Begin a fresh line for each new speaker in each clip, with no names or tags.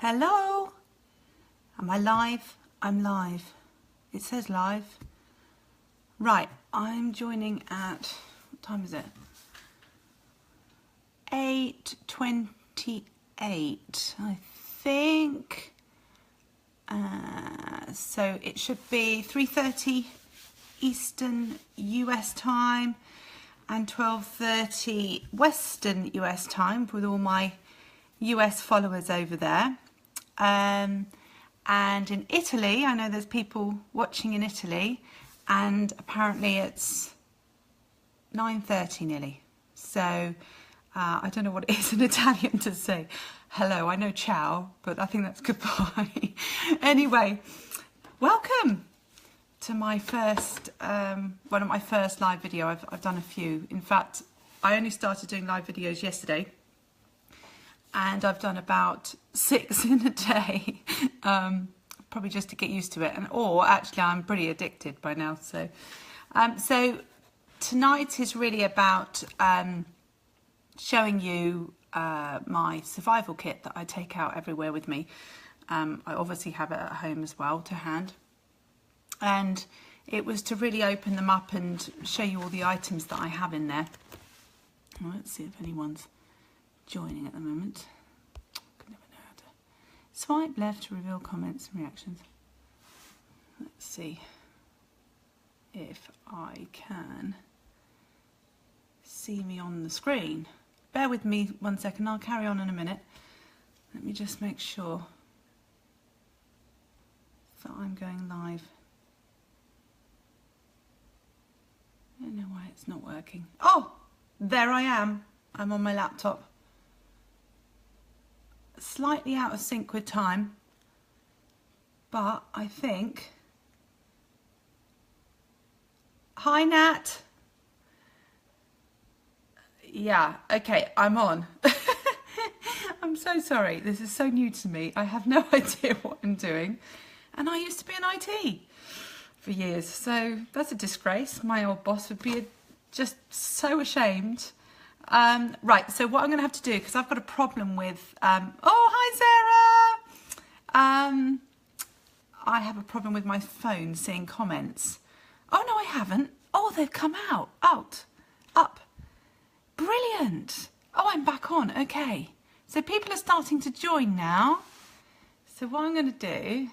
Hello? Am I live? I'm live. It says live. Right, I'm joining at, what time is it? 8:28, I think. So it should be 3:30 Eastern US time and 12:30 Western US time with all my US followers over there. And in Italy, I know there's people watching in Italy, and apparently it's 9:30 nearly. So I don't know what it is in Italian to say hello. I know ciao, but I think that's goodbye. Anyway, welcome to my first, one of my first live video. I've done a few. In fact, I only started doing live videos yesterday, and I've done about 6 in a day, probably just to get used to it. Or actually, I'm pretty addicted by now. So, so tonight is really about showing you my survival kit that I take out everywhere with me. I obviously have it at home as well to hand. And it was to really open them up and show you all the items that I have in there. Well, let's see if anyone's joining at the moment. I can never know how to swipe left to reveal comments and reactions. Let's see if I can see me on the screen. Bear with me 1 second, I'll carry on in a minute. Let me just make sure that I'm going live. I don't know why it's not working. Oh, there I am. I'm on my laptop. Slightly out of sync with time, but I think... Hi, Nat. Yeah, okay, I'm on. I'm so sorry. This is so new to me. I have no idea what I'm doing. And I used to be in IT for years, so that's a disgrace. My old boss would be just so ashamed. Right, so what I'm going to have to do, because I've got a problem with... oh, hi, Sarah! I have a problem with my phone seeing comments. Oh, no, I haven't. Oh, they've come out. Up. Brilliant. Oh, I'm back on. Okay. So people are starting to join now. So what I'm going to do...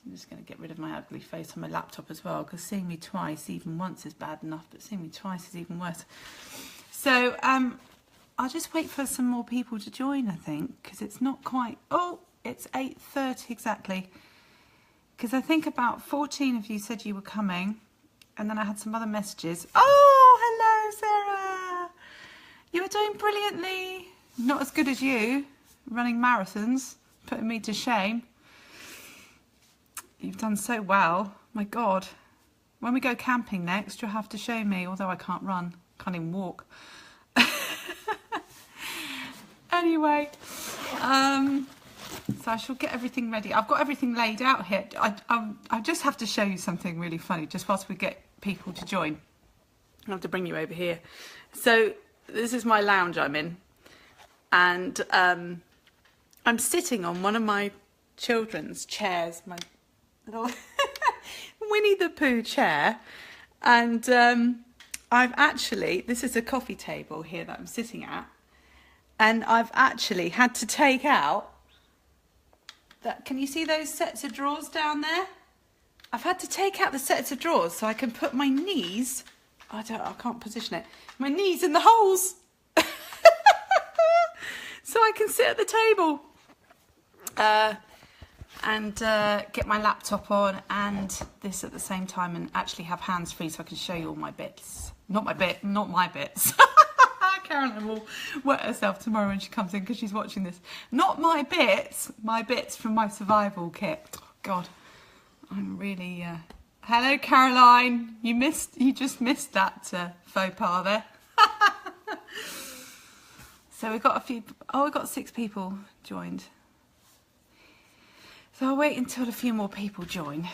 I'm just going to get rid of my ugly face on my laptop as well, because seeing me twice, even once, is bad enough, but seeing me twice is even worse. So I'll just wait for some more people to join, I think, because it's not quite... Oh, it's 8:30 exactly. Because I think about 14 of you said you were coming, and then I had some other messages. Oh, hello, Sarah. You were doing brilliantly. Not as good as you, running marathons, putting me to shame. You've done so well. My God. When we go camping next, you'll have to show me, although I can't run. Can't even walk. Anyway, so I shall get everything ready. I've got everything laid out here. I just have to show you something really funny, just whilst we get people to join. I'll have to bring you over here. So this is my lounge I'm in. And I'm sitting on one of my children's chairs, my little Winnie the Pooh chair, and I've actually, this is a coffee table here that I'm sitting at, and I've actually had to take out that, can you see those sets of drawers down there? I've had to take out the sets of drawers so I can put my knees, I can't position it, my knees in the holes so I can sit at the table. And get my laptop on and this at the same time, and actually have hands free so I can show you all my bits. Not my bits. Caroline will wet herself tomorrow when she comes in because she's watching this. Not my bits from my survival kit. Oh, God, I'm really... Hello, Caroline. You just missed that faux pas there. So we've got we've got 6 people joined. So I'll wait until a few more people join.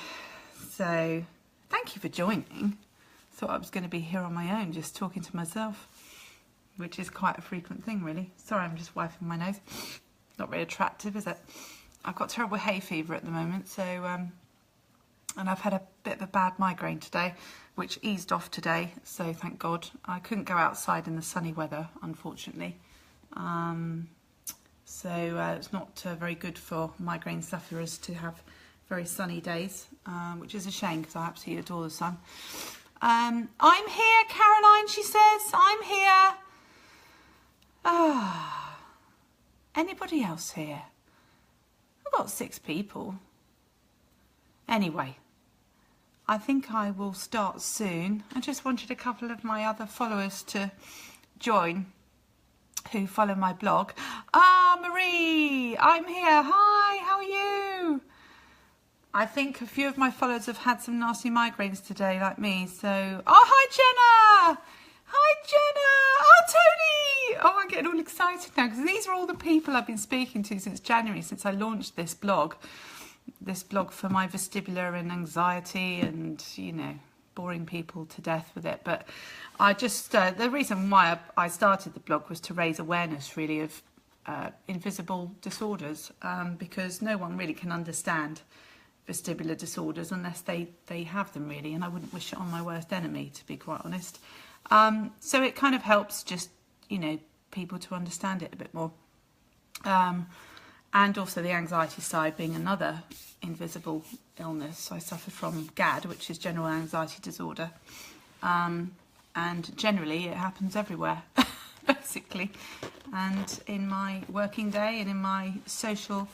So thank you for joining. Thought I was going to be here on my own, just talking to myself, which is quite a frequent thing, really. Sorry, I'm just wiping my nose. Not very attractive, is it? I've got terrible hay fever at the moment, so and I've had a bit of a bad migraine today, which eased off today, so thank God. I couldn't go outside in the sunny weather, unfortunately. So it's not very good for migraine sufferers to have very sunny days, which is a shame because I absolutely adore the sun. I'm here, Caroline, she says. I'm here. Anybody else here? I've got 6 people. Anyway, I think I will start soon. I just wanted a couple of my other followers to join who follow my blog. Marie, I'm here. Hi, how are you? I think a few of my followers have had some nasty migraines today, like me. So, hi Jenna! Hi Jenna! Oh, Tony! Oh, I'm getting all excited now because these are all the people I've been speaking to since January, since I launched this blog. This blog for my vestibular and anxiety and, you know, boring people to death with it. But I just, the reason why I started the blog was to raise awareness, really, of invisible disorders, because no one really can understand vestibular disorders unless they have them, really, and I wouldn't wish it on my worst enemy, to be quite honest. So it kind of helps just, you know, people to understand it a bit more. And also the anxiety side being another invisible illness. I suffer from GAD, which is general anxiety disorder. And generally it happens everywhere, basically. And in my working day and in my social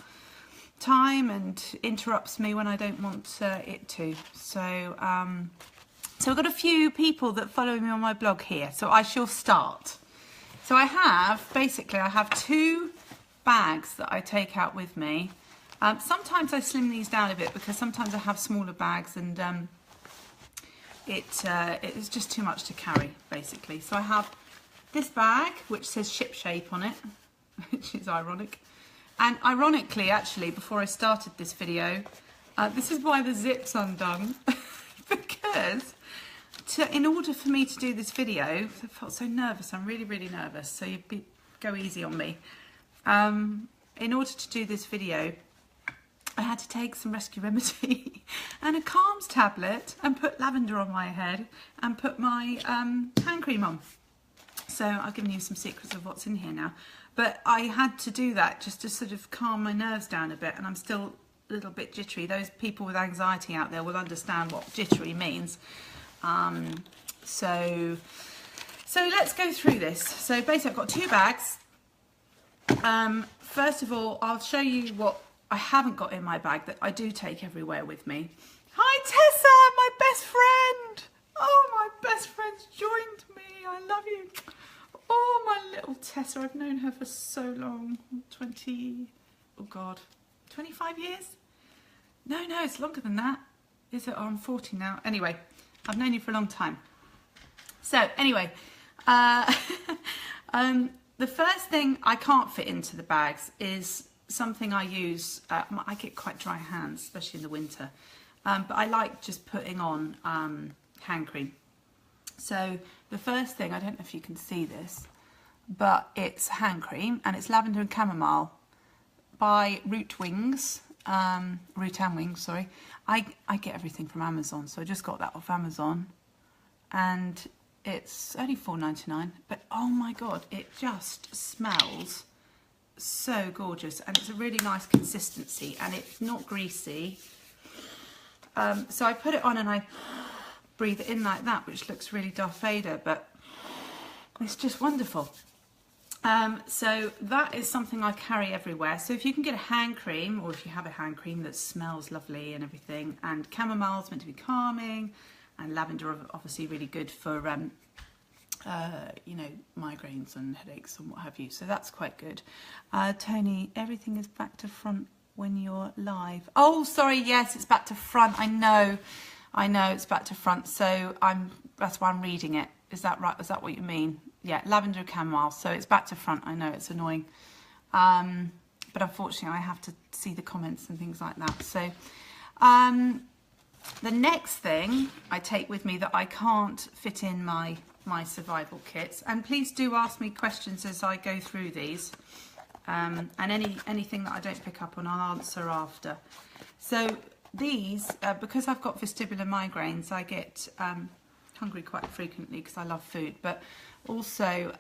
time, and interrupts me when I don't want it to. So I've got a few people that follow me on my blog here, so I shall start. So I have 2 bags that I take out with me. Sometimes I slim these down a bit because sometimes I have smaller bags and it's just too much to carry, basically. So I have this bag which says ship shape on it, which is ironic. And ironically, actually, before I started this video, this is why the zip's undone, because in order for me to do this video, I felt so nervous. I'm really, really nervous, so go easy on me. In order to do this video, I had to take some Rescue Remedy and a Calms tablet and put lavender on my head and put my hand cream on. So I've given you some secrets of what's in here now. But I had to do that just to sort of calm my nerves down a bit, and I'm still a little bit jittery. Those people with anxiety out there will understand what jittery means. So let's go through this. So basically I've got 2 bags. First of all, I'll show you what I haven't got in my bag that I do take everywhere with me. Hi Tessa, my best friend. Oh, my best friend's joined me. I love you. Oh, my little Tessa. I've known her for so long. 25 years? No, it's longer than that. Is it? Oh, I'm 40 now. Anyway, I've known you for a long time. So, anyway, the first thing I can't fit into the bags is something I use. I get quite dry hands, especially in the winter. But I like just putting on hand cream. So the first thing, I don't know if you can see this, but it's hand cream and it's lavender and chamomile by Root and Wings, sorry. I get everything from Amazon, so I just got that off Amazon, and it's only $4.99, but oh my God, it just smells so gorgeous, and it's a really nice consistency, and it's not greasy. So I put it on and I breathe it in like that, which looks really Darth Vader, but it's just wonderful. So that is something I carry everywhere. So if you can get a hand cream, or if you have a hand cream that smells lovely and everything, and chamomile's meant to be calming, and lavender obviously really good for you know, migraines and headaches and what have you, so that's quite good. Tony, everything is back to front when you're live. Oh, sorry, yes, it's back to front. I know it's back to front, so that's why I'm reading it. Is that right? Is that what you mean? Yeah, lavender chamomile, so it's back to front. I know it's annoying, but unfortunately I have to see the comments and things like that. So the next thing I take with me that I can't fit in my survival kits, and please do ask me questions as I go through these, and anything that I don't pick up on, I'll answer after. So these, because I've got vestibular migraines, I get hungry quite frequently because I love food, but also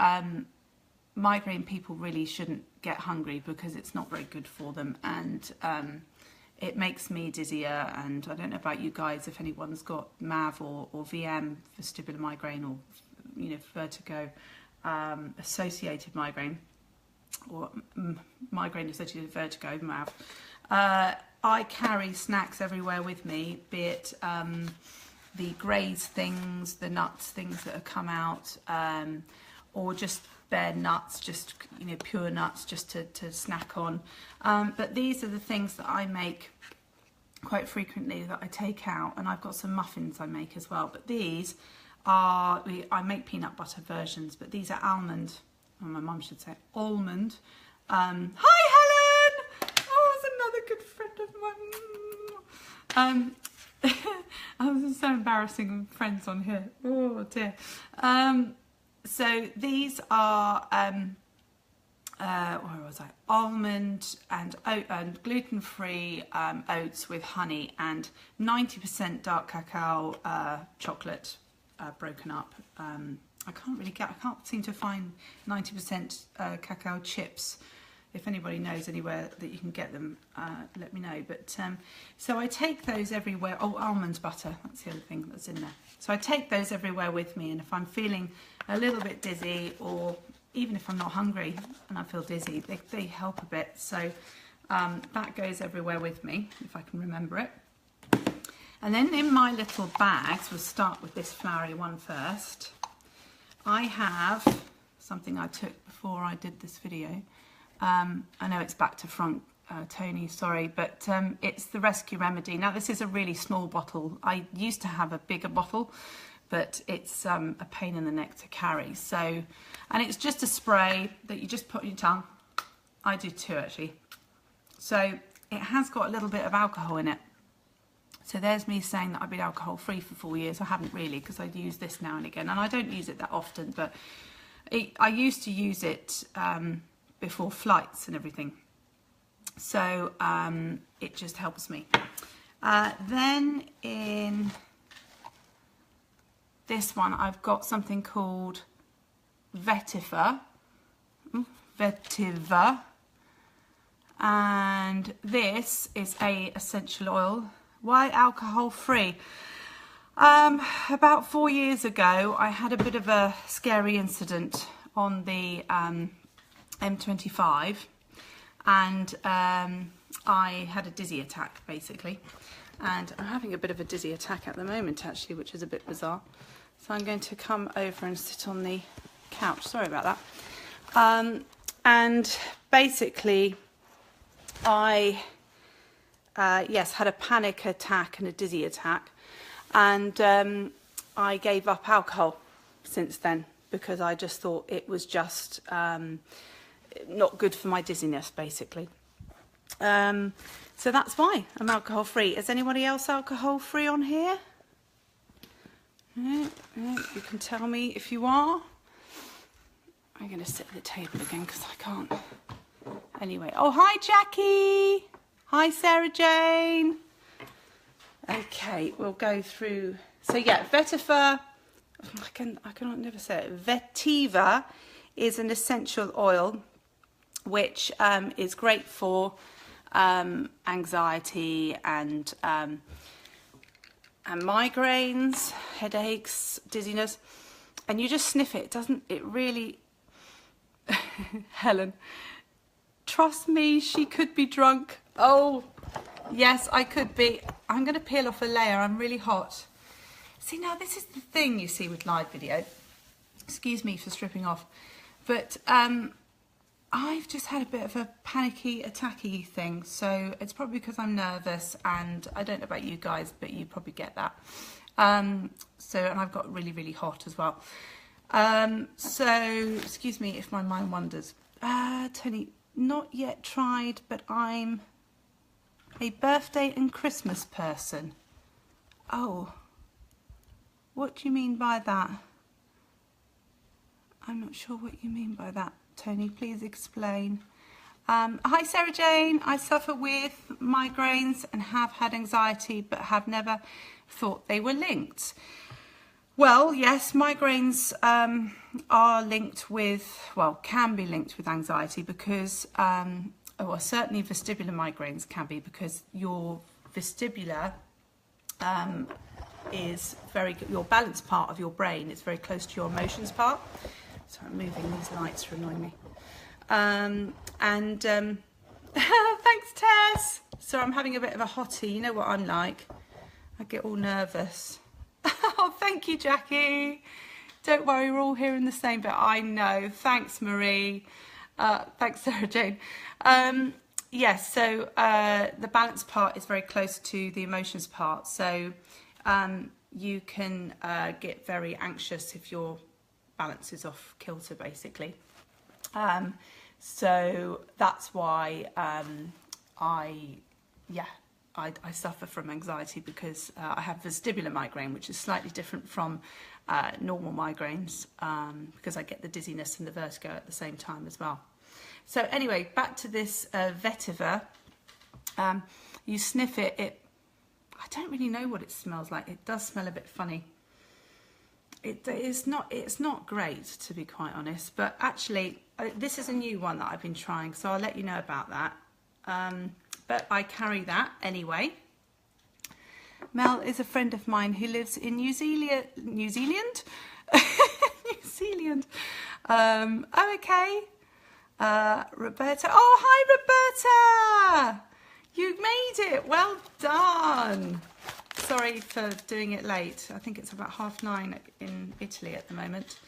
migraine people really shouldn't get hungry because it's not very good for them, and it makes me dizzier. And I don't know about you guys, if anyone's got MAV or VM, vestibular migraine, or vertigo associated migraine, or migraine associated with vertigo, MAV. I carry snacks everywhere with me, be it the graze things, the nuts things that have come out, or just bare nuts, just pure nuts, just to snack on. But these are the things that I make quite frequently, that I take out, and I've got some muffins I make as well. But these are, I make peanut butter versions, but these are almond, or my mum should say almond. Hi Helen! Oh, it's another good friend of mine. Oh, this is so embarrassing, friends on here. Oh dear. So these are where was I? Almond and gluten-free oats with honey and 90% dark cacao chocolate broken up. I can't seem to find 90% cacao chips. If anybody knows anywhere that you can get them, let me know. But so I take those everywhere. Oh, almond butter, that's the other thing that's in there. So I take those everywhere with me, and if I'm feeling a little bit dizzy, or even if I'm not hungry and I feel dizzy, they help a bit. So that goes everywhere with me, if I can remember it. And then in my little bags, we'll start with this flowery one first. I have something I took before I did this video. I know it's back to front, Tony, sorry, but it's the Rescue Remedy. Now this is a really small bottle. I used to have a bigger bottle, but it's a pain in the neck to carry. So, and it's just a spray that you just put on your tongue. I do too, actually. So it has got a little bit of alcohol in it. So there's me saying that I've been alcohol free for 4 years. I haven't really, because I use this now and again, and I don't use it that often, but I used to use it before flights and everything. So it just helps me. Then in this one, I've got something called vetiver, and this is a essential oil. Why alcohol free? About 4 years ago, I had a bit of a scary incident on the M25, and I had a dizzy attack basically, and I'm having a bit of a dizzy attack at the moment actually, which is a bit bizarre. So I'm going to come over and sit on the couch, sorry about that. And basically I yes, had a panic attack and a dizzy attack, and I gave up alcohol since then, because I just thought it was just not good for my dizziness basically. So that's why I'm alcohol free. Is anybody else alcohol free on here? No, you can tell me if you are. I'm going to sit at the table again because I can't. Anyway, oh hi Jackie, hi Sarah Jane. Okay, we'll go through. So yeah, vetiver. I can never say it. Vetiver is an essential oil which is great for anxiety and migraines, headaches, dizziness, and you just sniff it. Doesn't it really? Helen, trust me, she could be drunk. Oh, yes, I could be. I'm going to peel off a layer. I'm really hot. See, now this is the thing you see with live video. Excuse me for stripping off, but I've just had a bit of a panicky, attacky thing, so it's probably because I'm nervous, and I don't know about you guys, but you probably get that. And I've got really, really hot as well. So, excuse me if my mind wanders. Tony, not yet tried, but I'm a birthday and Christmas person. Oh, what do you mean by that? I'm not sure what you mean by that. Tony, please explain. Hi Sarah Jane, I suffer with migraines and have had anxiety but have never thought they were linked. Well, yes, migraines are linked with, well, can be linked with anxiety because, well, certainly vestibular migraines can be because your vestibular is very, your balance part of your brain is very close to your emotions part. So I'm moving, these lights are annoying me. Thanks Tess. So I'm having a bit of a hottie, you know what I'm like. I get all nervous. Oh, thank you, Jackie. Don't worry, we're all hearing the same, but I know. Thanks, Marie. Thanks, Sarah Jane. Yes, so the balance part is very close to the emotions part. So you can get very anxious if your balance is off kilter, basically. So that's why I suffer from anxiety because I have vestibular migraine, which is slightly different from normal migraines because I get the dizziness and the vertigo at the same time as well. So anyway, back to this vetiver. You sniff it, I don't really know what it smells like. It does smell a bit funny. It's not great, to be quite honest, but actually this is a new one that I've been trying, so I'll let you know about that. But I carry that anyway. Mel is a friend of mine who lives in New Zealand. New Zealand? New Zealand. Oh, okay. Roberta. Oh, hi, Roberta. You made it. Well done. Sorry for doing it late. I think it's about 9:30 in Italy at the moment.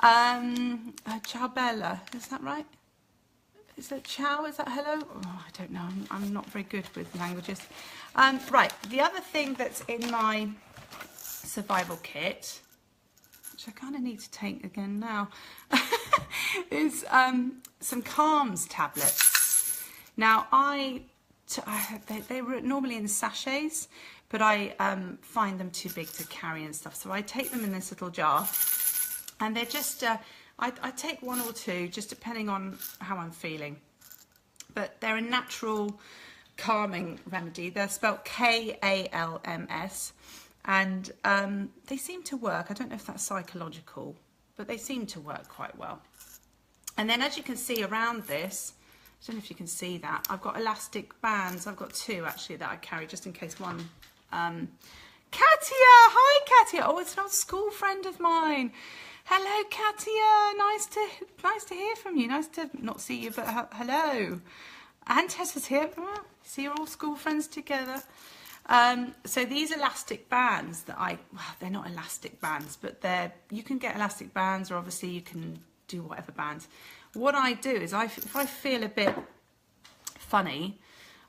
Ciao Bella, is that right? Is that ciao? Is that hello? Oh, I don't know. I'm not very good with languages. Right, the other thing that's in my survival kit, which I kind of need to take again now, is some calms tablets. Now, they were normally in sachets, but I find them too big to carry and stuff. So I take them in this little jar, and they're just, I take one or two, just depending on how I'm feeling. But they're a natural calming remedy. They're spelled Kalms, and they seem to work. I don't know if that's psychological, but they seem to work quite well. And then as you can see around this, I don't know if you can see that, I've got elastic bands. I've got two actually that I carry just in case one. Katia, hi Katia. Oh, it's an old school friend of mine. Hello Katia, nice to hear from you. Nice to not see you, but hello. And Tessa's here. Oh, see, you're all school friends together. So these elastic bands that well, they're not elastic bands, but you can get elastic bands, or obviously you can do whatever bands. What I do is if I feel a bit funny,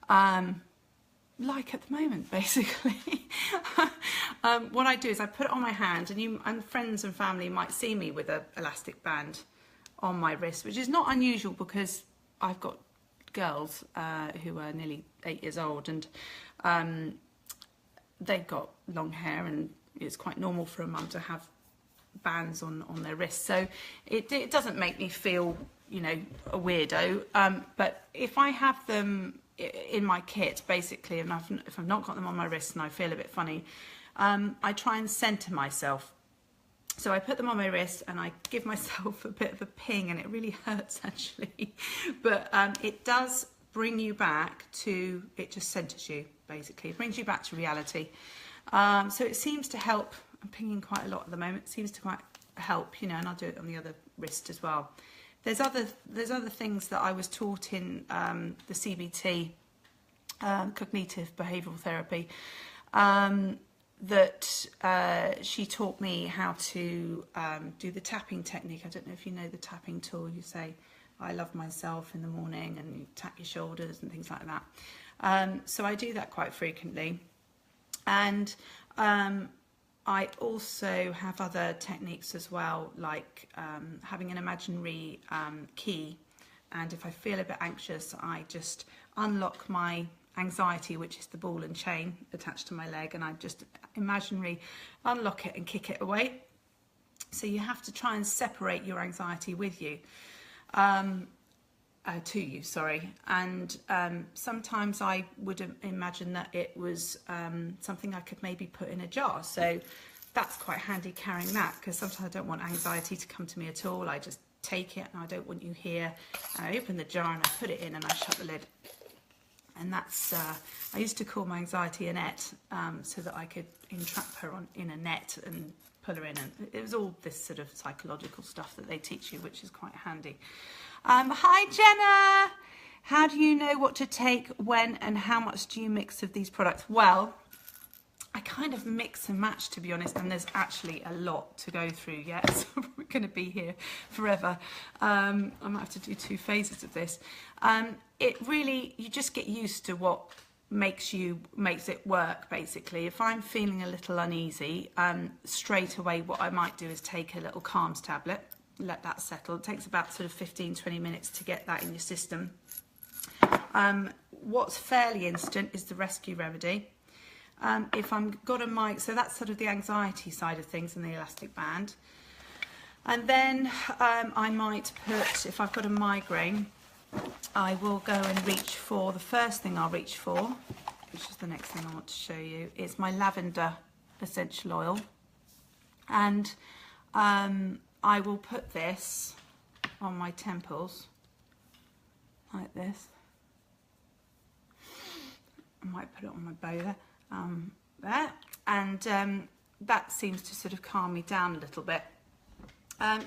like at the moment, basically, what I do is I put it on my hand, and friends and family might see me with an elastic band on my wrist, which is not unusual because I've got girls who are nearly 8 years old, and they've got long hair, and it's quite normal for a mum to have bands on their wrists. So it doesn't make me feel, you know, a weirdo. But if I have them in my kit, basically, and if I've not got them on my wrist and I feel a bit funny, I try and center myself. So I put them on my wrist and I give myself a bit of a ping, and it really hurts actually. But it does bring you back to, it just centers you, basically. It brings you back to reality. So it seems to help. I'm pinging quite a lot at the moment. It seems to quite help, you know, and I'll do it on the other wrist as well. There's other things that I was taught in the CBT, cognitive behavioural therapy, that she taught me how to do the tapping technique. I don't know if you know the tapping tool. You say, I love myself in the morning, and you tap your shoulders and things like that. So I do that quite frequently. And I also have other techniques as well, like having an imaginary key. And if I feel a bit anxious, I just unlock my anxiety, which is the ball and chain attached to my leg, and I just imaginary unlock it and kick it away. So you have to try and separate your anxiety with you. to you, sorry. And sometimes I would imagine that it was something I could maybe put in a jar. So that's quite handy carrying that, because sometimes I don't want anxiety to come to me at all. I just take it and I don't want you here. And I open the jar and I put it in and I shut the lid. And that's, I used to call my anxiety a net, so that I could entrap her in a net and pull her in. And it was all this sort of psychological stuff that they teach you, which is quite handy. Hi Jenna! How do you know what to take, when, and how much do you mix of these products? Well, I kind of mix and match, to be honest, and there's actually a lot to go through yet, so we're going to be here forever. I might have to do 2 phases of this. It really, you just get used to what makes it work, basically. If I'm feeling a little uneasy, straight away what I might do is take a little calms tablet, let that settle. It takes about sort of 15-20 minutes to get that in your system. What's fairly instant is the rescue remedy. If I've got a mic, so that's sort of the anxiety side of things and the elastic band. And then I might put, if I've got a migraine, I will go and reach for, the first thing I'll reach for, which is the next thing I want to show you, is my lavender essential oil. And I will put this on my temples, like this. I might put it on my bow there, and that seems to sort of calm me down a little bit.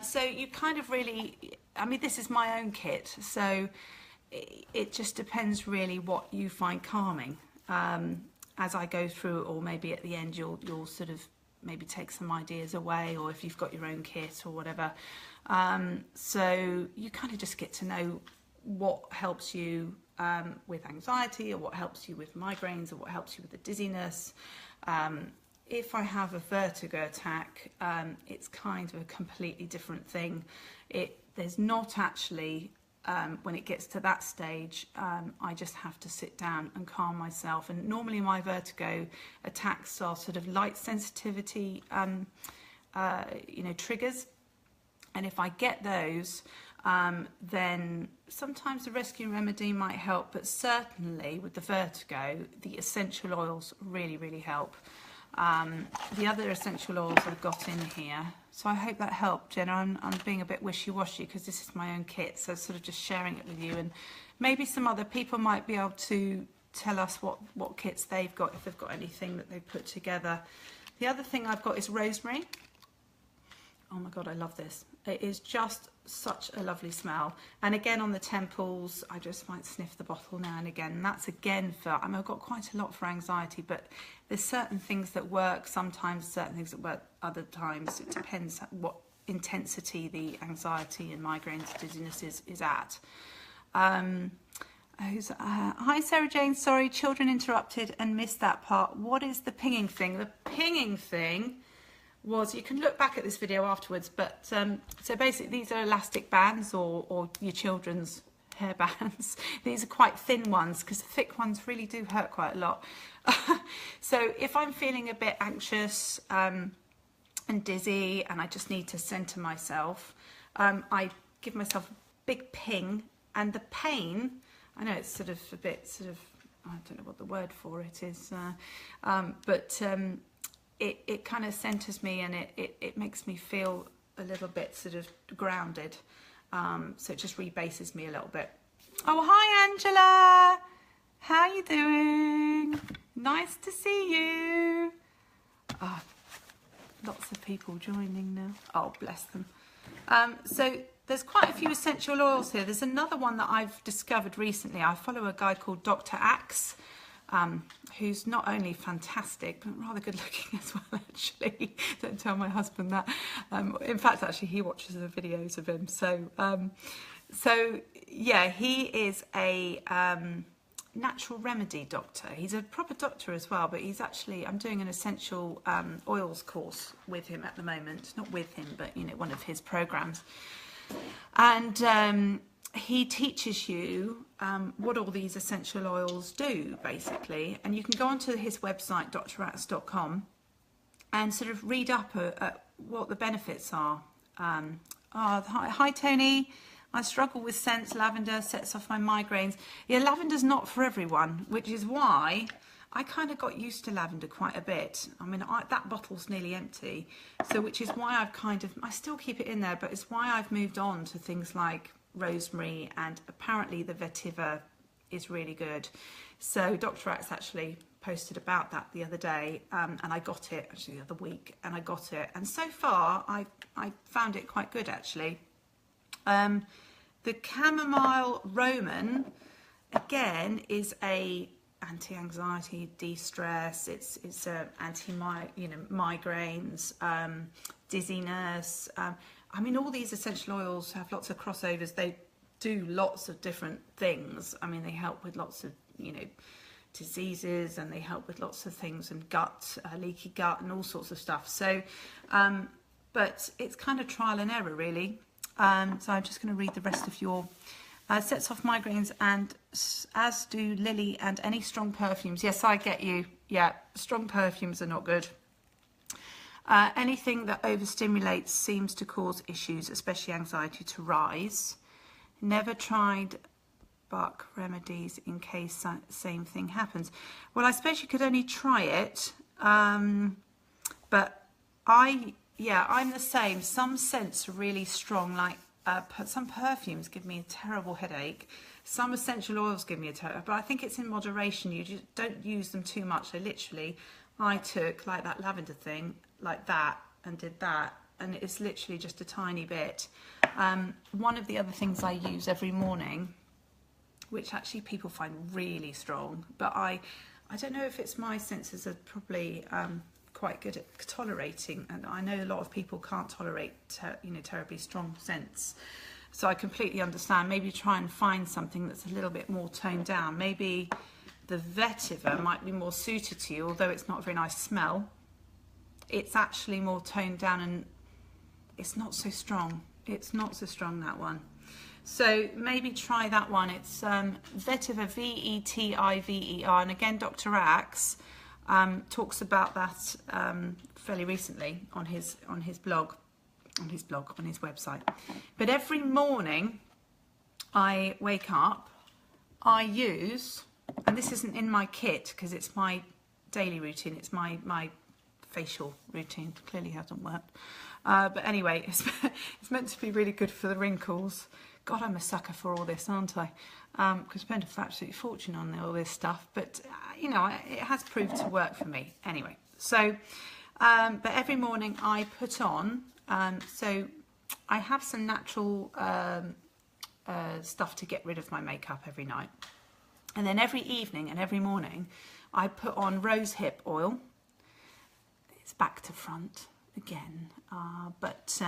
So you kind of really, I mean, this is my own kit, so it just depends really what you find calming. As I go through, or maybe at the end you'll sort of maybe take some ideas away, or if you've got your own kit or whatever. So you kind of just get to know what helps you with anxiety, or what helps you with migraines, or what helps you with the dizziness. If I have a vertigo attack, it's kind of a completely different thing. There's not actually, when it gets to that stage, I just have to sit down and calm myself. And normally my vertigo attacks are sort of light sensitivity, triggers. And if I get those, then sometimes the rescue remedy might help, but certainly with the vertigo, the essential oils really, really help. The other essential oils I've got in here, so I hope that helped, Jenna. I'm being a bit wishy-washy because this is my own kit, so sort of just sharing it with you, and maybe some other people might be able to tell us what kits they've got, if they've got anything that they've put together. The other thing I've got is rosemary. Oh my God, I love this. It is just such a lovely smell. And again, on the temples, I just might sniff the bottle now and again. And that's again for, I mean, I've got quite a lot for anxiety, but there's certain things that work sometimes, certain things that work other times. It depends what intensity the anxiety and migraines, dizziness is at. Hi Sarah Jane, sorry, children interrupted and missed that part. What is the pinging thing? The pinging thing was, you can look back at this video afterwards, but so basically these are elastic bands, or your children's hair bands. These are quite thin ones, because the thick ones really do hurt quite a lot. So if I'm feeling a bit anxious and dizzy and I just need to center myself, I give myself a big ping, and the pain, I know it's sort of a bit I don't know what the word for it is, but it kind of centers me, and it makes me feel a little bit sort of grounded. So it just rebases me a little bit. Oh, hi Angela! How you doing? Nice to see you. Oh, lots of people joining now. Oh, bless them. So there's quite a few essential oils here. There's another one that I've discovered recently. I follow a guy called Dr. Axe, who's not only fantastic, but rather good looking as well, actually. Don't tell my husband that. In fact, actually, he watches the videos of him. So yeah, he is a natural remedy doctor. He's a proper doctor as well, but he's actually, I'm doing an essential oils course with him at the moment. Not with him, but, you know, one of his programs. And he teaches you what all these essential oils do, basically. And you can go onto his website, drax.com, and sort of read up at what the benefits are. Hi Tony. I struggle with scents. Lavender sets off my migraines. Yeah, lavender's not for everyone, which is why I kind of got used to lavender quite a bit. I mean, that bottle's nearly empty. So which is why I still keep it in there, but it's why I've moved on to things like rosemary, and apparently the vetiver is really good. So Dr. Axe actually posted about that the other day, and I got it actually the other week, and I got it. And so far, I found it quite good actually. The chamomile Roman, again, is a anti-anxiety, de-stress. It's migraines, dizziness. I mean, all these essential oils have lots of crossovers. They do lots of different things. I mean, they help with lots of diseases, and they help with lots of things, and gut, leaky gut, and all sorts of stuff. So, but it's kind of trial and error, really. So I'm just going to read the rest of your sets off migraines, and as do lily and any strong perfumes. Yes, I get you. Yeah, strong perfumes are not good. Anything that overstimulates seems to cause issues, especially anxiety to rise. Never tried Bach remedies in case same thing happens. Well, I suppose you could only try it, but I'm the same. Some scents are really strong, like some perfumes give me a terrible headache. Some essential oils give me a terrible, but I think it's in moderation. You just don't use them too much. I took like that lavender thing, like that, and did that, and it's literally just a tiny bit. One of the other things I use every morning, which actually people find really strong, but I don't know if it's my senses are probably quite good at tolerating, and I know a lot of people can't tolerate terribly strong scents, so I completely understand. Maybe try and find something that's a little bit more toned down. Maybe the vetiver might be more suited to you, although it's not a very nice smell. It's actually more toned down, and it's not so strong. It's not so strong, that one. So maybe try that one. It's vetiver, V-E-T-I-V-E-R, and again, Dr. Axe talks about that fairly recently on his website. But every morning I wake up, I use, and this isn't in my kit because it's my daily routine, it's my facial routine, clearly hasn't worked. But anyway, it's meant to be really good for the wrinkles. God, I'm a sucker for all this, aren't I? Because I spend an absolute fortune on all this stuff, but it has proved to work for me. Anyway, so but every morning I put on, so I have some natural stuff to get rid of my makeup every night, and then every evening and every morning I put on rosehip oil. It's back to front again, but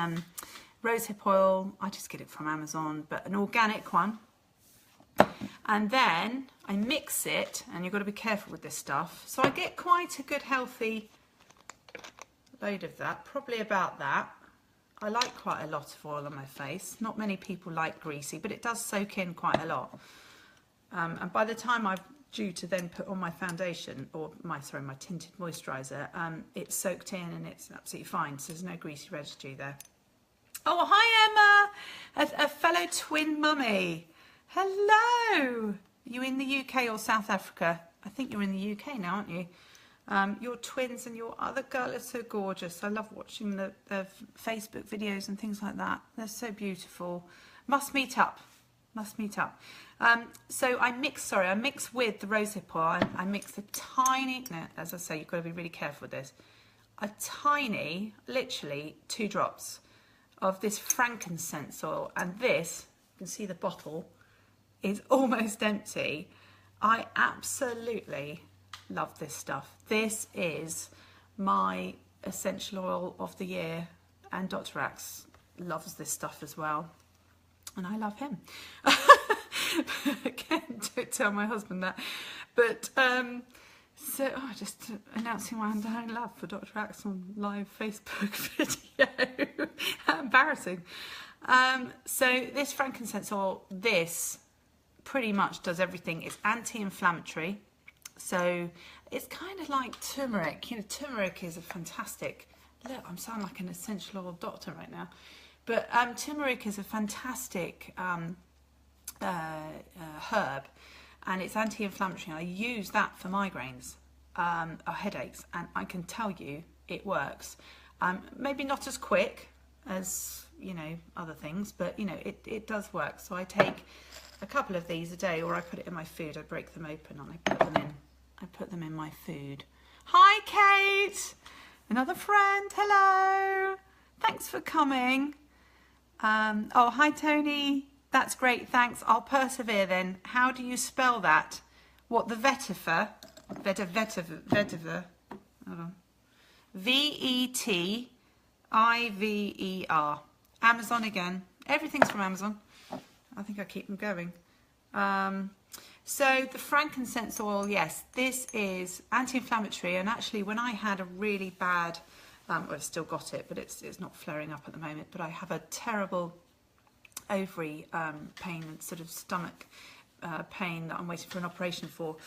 rosehip oil, I just get it from Amazon, but an organic one. And then I mix it, and you've got to be careful with this stuff. So I get quite a good healthy load of that, probably about that. I like quite a lot of oil on my face. Not many people like greasy, but it does soak in quite a lot. And by the time I'm due to then put on my foundation, or my tinted moisturiser, it's soaked in and it's absolutely fine. So there's no greasy residue there. Oh, hi Emma, a fellow twin mummy. Hello. You in the UK or South Africa? I think you're in the UK now, aren't you? Your twins and your other girl are so gorgeous. I love watching the Facebook videos and things like that. They're so beautiful. Must meet up. Must meet up. So I mix with the rosehip oil. I mix a tiny, now, as I say, you've got to be really careful with this, a tiny, literally 2 drops of this frankincense oil, and this, you can see the bottle is almost empty. I absolutely love this stuff. This is my essential oil of the year, and Dr. Axe loves this stuff as well, and I love him. Again, don't tell my husband that, but so just announcing my undying love for Dr. Axe on live Facebook video. How embarrassing. So this frankincense oil, this pretty much does everything. It's anti-inflammatory, so it's kind of like turmeric. Turmeric is a fantastic, look, I'm sounding like an essential oil doctor right now. But turmeric is a fantastic herb, and it's anti-inflammatory. I use that for migraines or headaches, and I can tell you it works. Maybe not as quick as, you know, other things, but you know, it does work. So I take a couple of these a day, or I put it in my food. I break them open and I put them in my food. Hi Kate, another friend. Hello, thanks for coming. Oh, hi Tony, that's great, thanks. I'll persevere then. How do you spell that? What, the vetiver? Vetiver. Hold on. Vetiver. Amazon again. Everything's from Amazon. I think I keep them going. So the frankincense oil, yes, this is anti-inflammatory, and actually when I had a really bad, well, I've still got it, but it's not flaring up at the moment, but I have a terrible ovary pain and sort of stomach pain that I'm waiting for an operation for,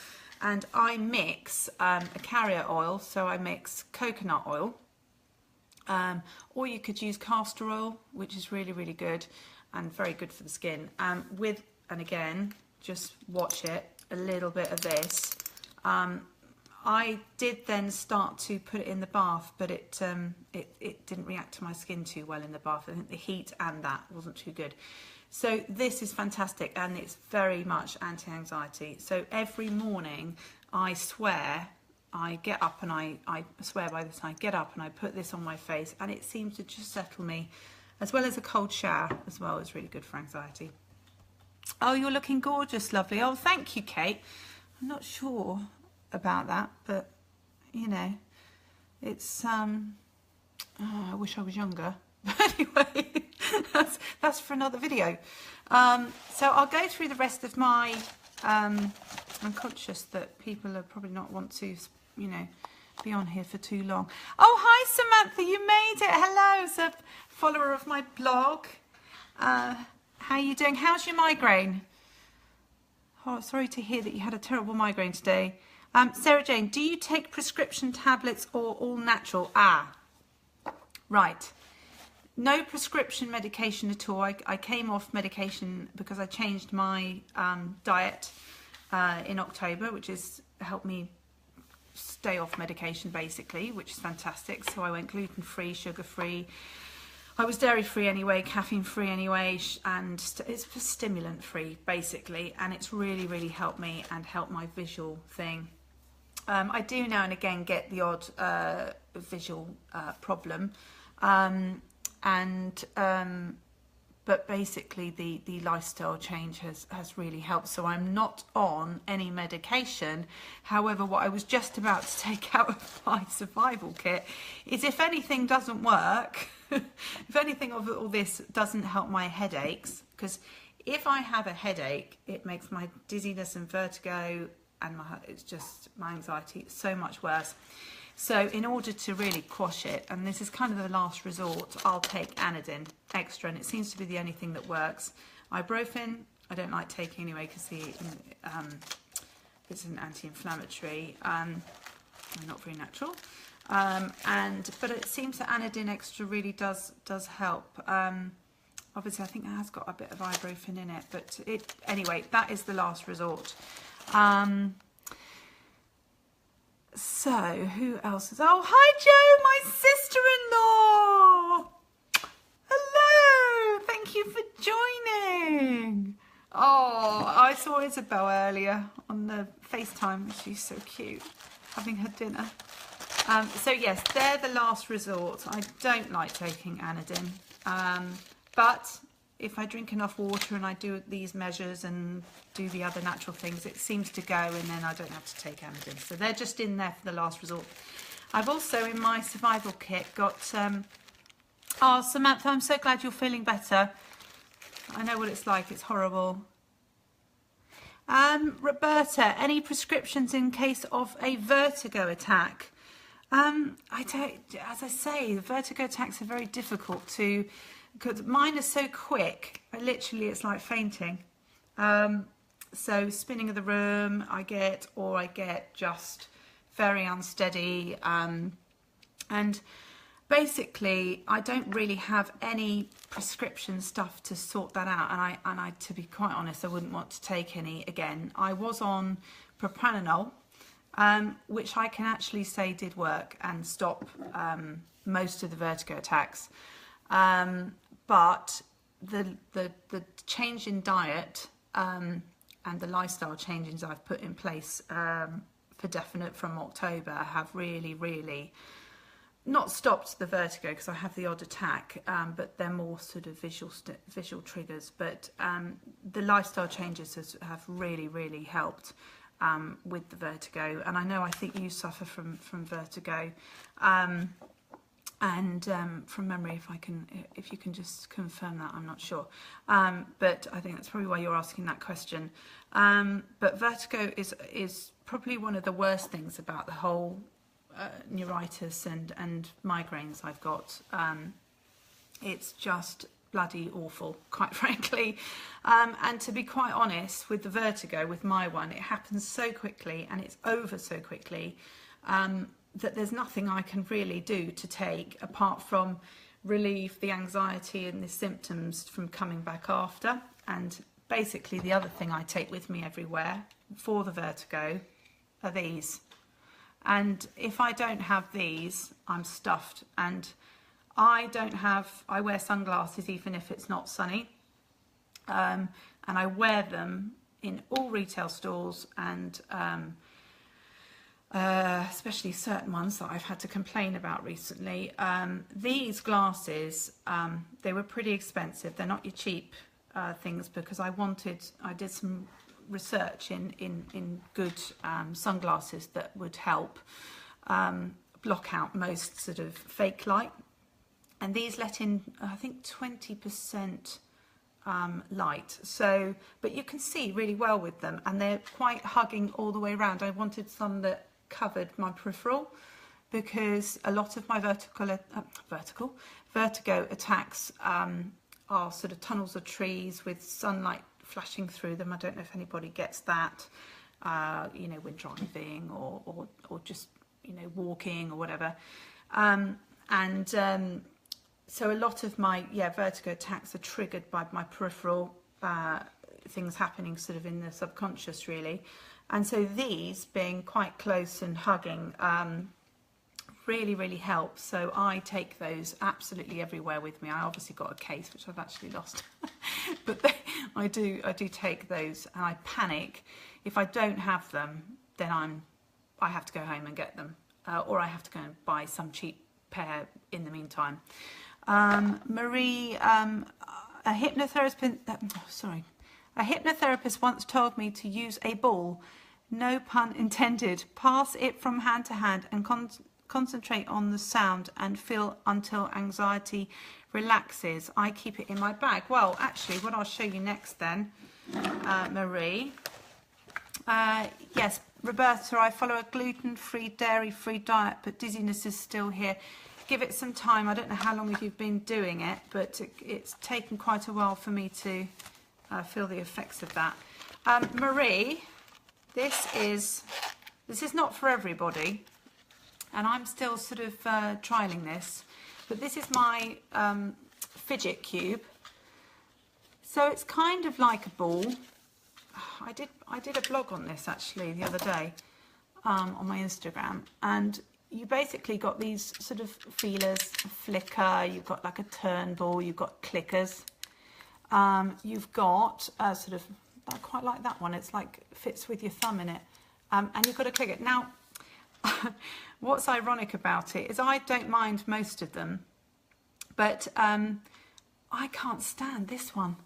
and I mix a carrier oil, so I mix coconut oil, or you could use castor oil, which is really, really good and very good for the skin, with, and again, just watch it, a little bit of this. I did then start to put it in the bath, but it didn't react to my skin too well in the bath. I think the heat and that wasn't too good. So this is fantastic, and it's very much anti-anxiety. So every morning I swear, I get up and I swear by this, I get up and I put this on my face, and it seems to just settle me, as well as a cold shower as well. It's really good for anxiety. Oh, you're looking gorgeous, lovely. Oh, thank you, Kate. I'm not sure about that, but you know, it's oh, I wish I was younger. But anyway, that's for another video. So I'll go through the rest of my I'm conscious that people are probably not want to, you know, be on here for too long. Oh, hi Samantha, you made it. Hello, as a follower of my blog. How are you doing? How's your migraine? Oh, sorry to hear that you had a terrible migraine today. Sarah Jane, do you take prescription tablets or all natural? Ah, right. No prescription medication at all. I came off medication because I changed my diet in October, which has helped me stay off medication basically, which is fantastic. So I went gluten-free, sugar-free. I was dairy-free anyway, caffeine-free anyway, and it's stimulant-free basically, and it's really, really helped me and helped my visual thing. I do now and again get the odd visual problem, but basically the lifestyle change has really helped. So I'm not on any medication. However, what I was just about to take out of my survival kit is, if anything doesn't work, if anything of all this doesn't help my headaches, because if I have a headache, it makes my dizziness and vertigo and it's just my anxiety so much worse. So in order to really quash it, and this is kind of the last resort, I'll take Anodin extra, and it seems to be the only thing that works. Ibuprofen, I don't like taking anyway because it's an anti-inflammatory, not very natural. But it seems that Anodin extra really does help. Obviously, I think it has got a bit of ibuprofen in it, but anyway, that is the last resort. So, who else is... Oh, hi, Joe, my sister-in-law. Hello, thank you for joining. Oh, I saw Isabel earlier on the FaceTime. She's so cute, having her dinner. So, yes, they're the last resort. I don't like taking Anodin. But if I drink enough water and I do these measures and do the other natural things, it seems to go, and then I don't have to take Anodin. So they're just in there for the last resort. I've also, in my survival kit, got... oh, Samantha, I'm so glad you're feeling better. I know what it's like. It's horrible. Roberta, any prescriptions in case of a vertigo attack? I don't... As I say, the vertigo attacks are very difficult to... because mine is so quick, literally it's like fainting. So spinning of the room I get just very unsteady, and basically, I don't really have any prescription stuff to sort that out, and I, to be quite honest, I wouldn't want to take any again. I was on propranolol, which I can actually say did work and stop most of the vertigo attacks, but the change in diet and the lifestyle changes I've put in place for definite from October have really not stopped the vertigo, because I have the odd attack, but they're more sort of visual triggers. But the lifestyle changes have really helped with the vertigo. And I think you suffer from vertigo, and from memory, if you can just confirm that, I'm not sure. But I think that's probably why you're asking that question. But vertigo is probably one of the worst things about the whole neuritis and migraines I've got. It's just bloody awful, quite frankly. And to be quite honest, with the vertigo, with my one, it happens so quickly and it's over so quickly that there's nothing I can really do to take apart from relieve the anxiety and the symptoms from coming back after. And basically the other thing I take with me everywhere for the vertigo are these. And if I don't have these, I'm stuffed. And I wear sunglasses even if it's not sunny. And I wear them in all retail stores, and especially certain ones that I've had to complain about recently. These glasses, they were pretty expensive. They're not your cheap things, because I did some research in good sunglasses that would help block out most sort of fake light, and these let in I think 20% light, so but you can see really well with them, and they're quite hugging all the way around. I wanted some that covered my peripheral, because a lot of my vertigo attacks are sort of tunnels of trees with sunlight flashing through them. I don't know if anybody gets that, you know, when driving or just, you know, walking or whatever. So a lot of my vertigo attacks are triggered by my peripheral things happening sort of in the subconscious, really. And so these being quite close and hugging really helps. So I take those absolutely everywhere with me. I obviously got a case which I've actually lost, but I do take those, and I panic if I don't have them. Then I have to go home and get them, or I have to go and buy some cheap pair in the meantime. Marie, a hypnotherapist once told me to use a ball, no pun intended, pass it from hand to hand and concentrate on the sound and feel until anxiety relaxes. I keep it in my bag. Well, actually, what I'll show you next then, Marie. Yes, Roberta, I follow a gluten-free, dairy-free diet, but dizziness is still here. Give it some time. I don't know how long you've been doing it, but it's taken quite a while for me to feel the effects of that. Marie, this is not for everybody, and I'm still sort of trialing this, but this is my fidget cube. So it's kind of like a ball. I did a blog on this actually the other day on my Instagram, and you basically got these sort of feelers, a flicker, you've got like a turn ball, you've got clickers, you've got sort of, I quite like that one, it's like fits with your thumb in it, and you've got to click it. Now, what's ironic about it is I don't mind most of them, but I can't stand this one.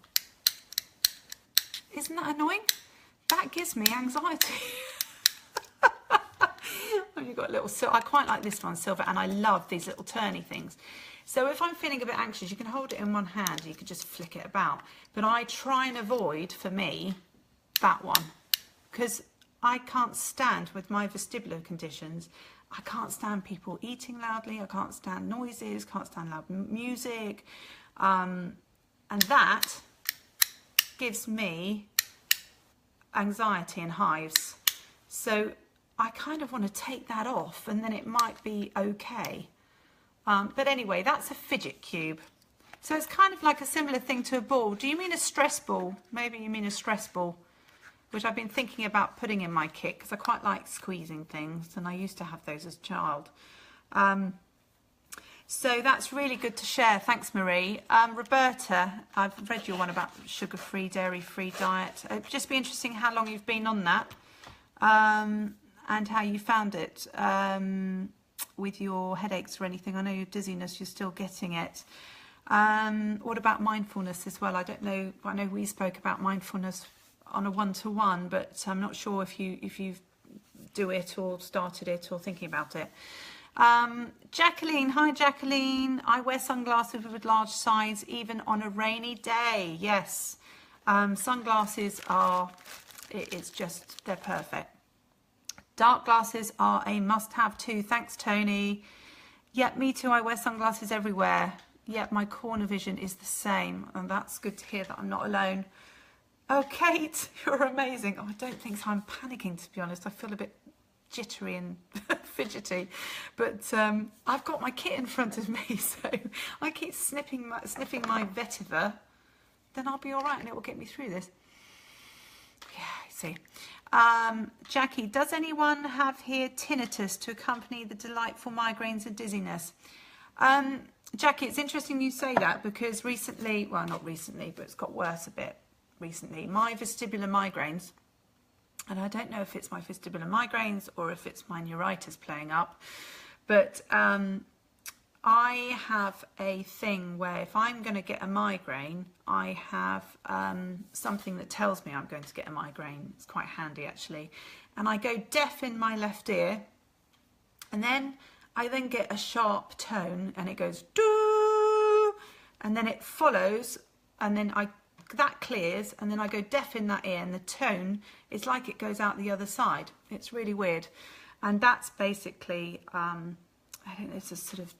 Isn't that annoying? That gives me anxiety. You've got a little silver. I quite like this one, silver, and I love these little turny things. So if I'm feeling a bit anxious, you can hold it in one hand and you can just flick it about. But I try and avoid, for me, that one, because I can't stand, with my vestibular conditions, I can't stand people eating loudly, I can't stand noises, can't stand loud music, and that gives me anxiety and hives. So I kind of want to take that off, and then it might be okay. But anyway, that's a fidget cube. So it's kind of like a similar thing to a ball. Do you mean a stress ball? Maybe you mean a stress ball, which I've been thinking about putting in my kit because I quite like squeezing things, and I used to have those as a child. So that's really good to share. Thanks, Marie. Roberta, I've read your one about sugar-free, dairy-free diet. It'd just be interesting how long you've been on that, and how you found it with your headaches or anything. I know your dizziness, you're still getting it. What about mindfulness as well? I don't know. I know we spoke about mindfulness on a one-to-one, but I'm not sure if you do it or started it or thinking about it. Jacqueline, hi Jacqueline. I wear sunglasses with large size even on a rainy day. Yes, sunglasses are. It's just they're perfect. Dark glasses are a must-have too. Thanks, Tony. Yep, me too. I wear sunglasses everywhere. Yep, my corner vision is the same, and that's good to hear that I'm not alone. Oh, Kate, you're amazing. Oh, I don't think so. I'm panicking, to be honest. I feel a bit jittery and fidgety, but I've got my kit in front of me, so I keep sniffing my vetiver. Then I'll be all right, and it will get me through this. Yeah, I see. Jackie, does anyone have here tinnitus to accompany the delightful migraines and dizziness? Jackie, it's interesting you say that because recently, well, not recently, but it's got worse a bit recently. My vestibular migraines, and I don't know if it's my vestibular migraines or if it's my neuritis playing up, but I have a thing where if I'm going to get a migraine, I have something that tells me I'm going to get a migraine. It's quite handy actually. And I go deaf in my left ear, and then I then get a sharp tone and it goes doo, and then it follows, and then that clears, and then I go deaf in that ear, and the tone is like it goes out the other side. It's really weird. And that's basically, I think it's a sort of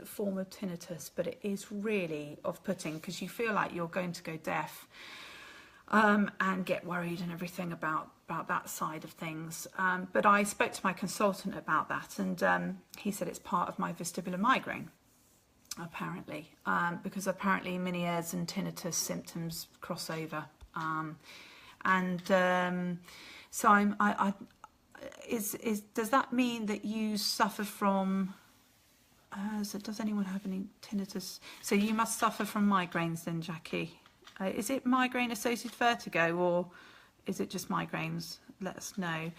form of tinnitus, but it is really off-putting because you feel like you're going to go deaf and get worried and everything about that side of things. But I spoke to my consultant about that, and he said it's part of my vestibular migraine, apparently, because apparently Meniere's and tinnitus symptoms cross over. So does that mean that you suffer from, so does anyone have any tinnitus? So you must suffer from migraines then, Jackie. Is it migraine associated vertigo, or is it just migraines? Let us know.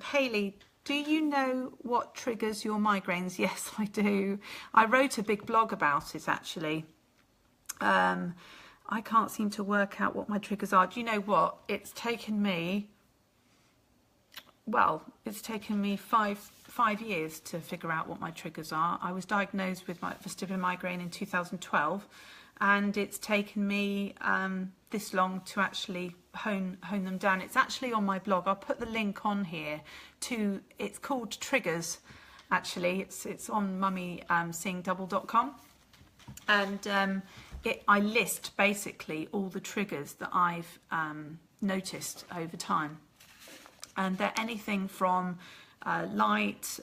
Haley, do you know what triggers your migraines? Yes, I do. I wrote a big blog about it, actually. I can't seem to work out what my triggers are. Do you know what? It's taken me, well, it's taken me five years to figure out what my triggers are. I was diagnosed with my vestibular migraine in 2012. And it's taken me this long to actually hone them down. It's actually on my blog. I'll put the link on here to, it's called Triggers, actually. It's on mummyseeingdouble.com. And I list basically all the triggers that I've noticed over time. And they're anything from lighting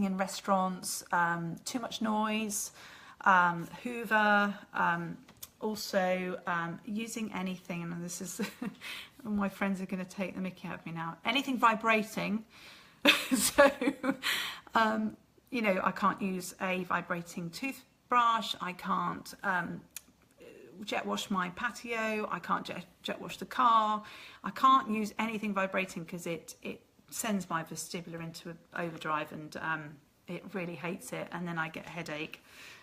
in restaurants, too much noise, Hoover, also using anything, and this is my friends are going to take the mickey out of me now, anything vibrating. So you know, I can't use a vibrating toothbrush, I can't jet wash my patio, I can't jet wash the car, I can't use anything vibrating because it sends my vestibular into overdrive, and it really hates it, and then I get a headache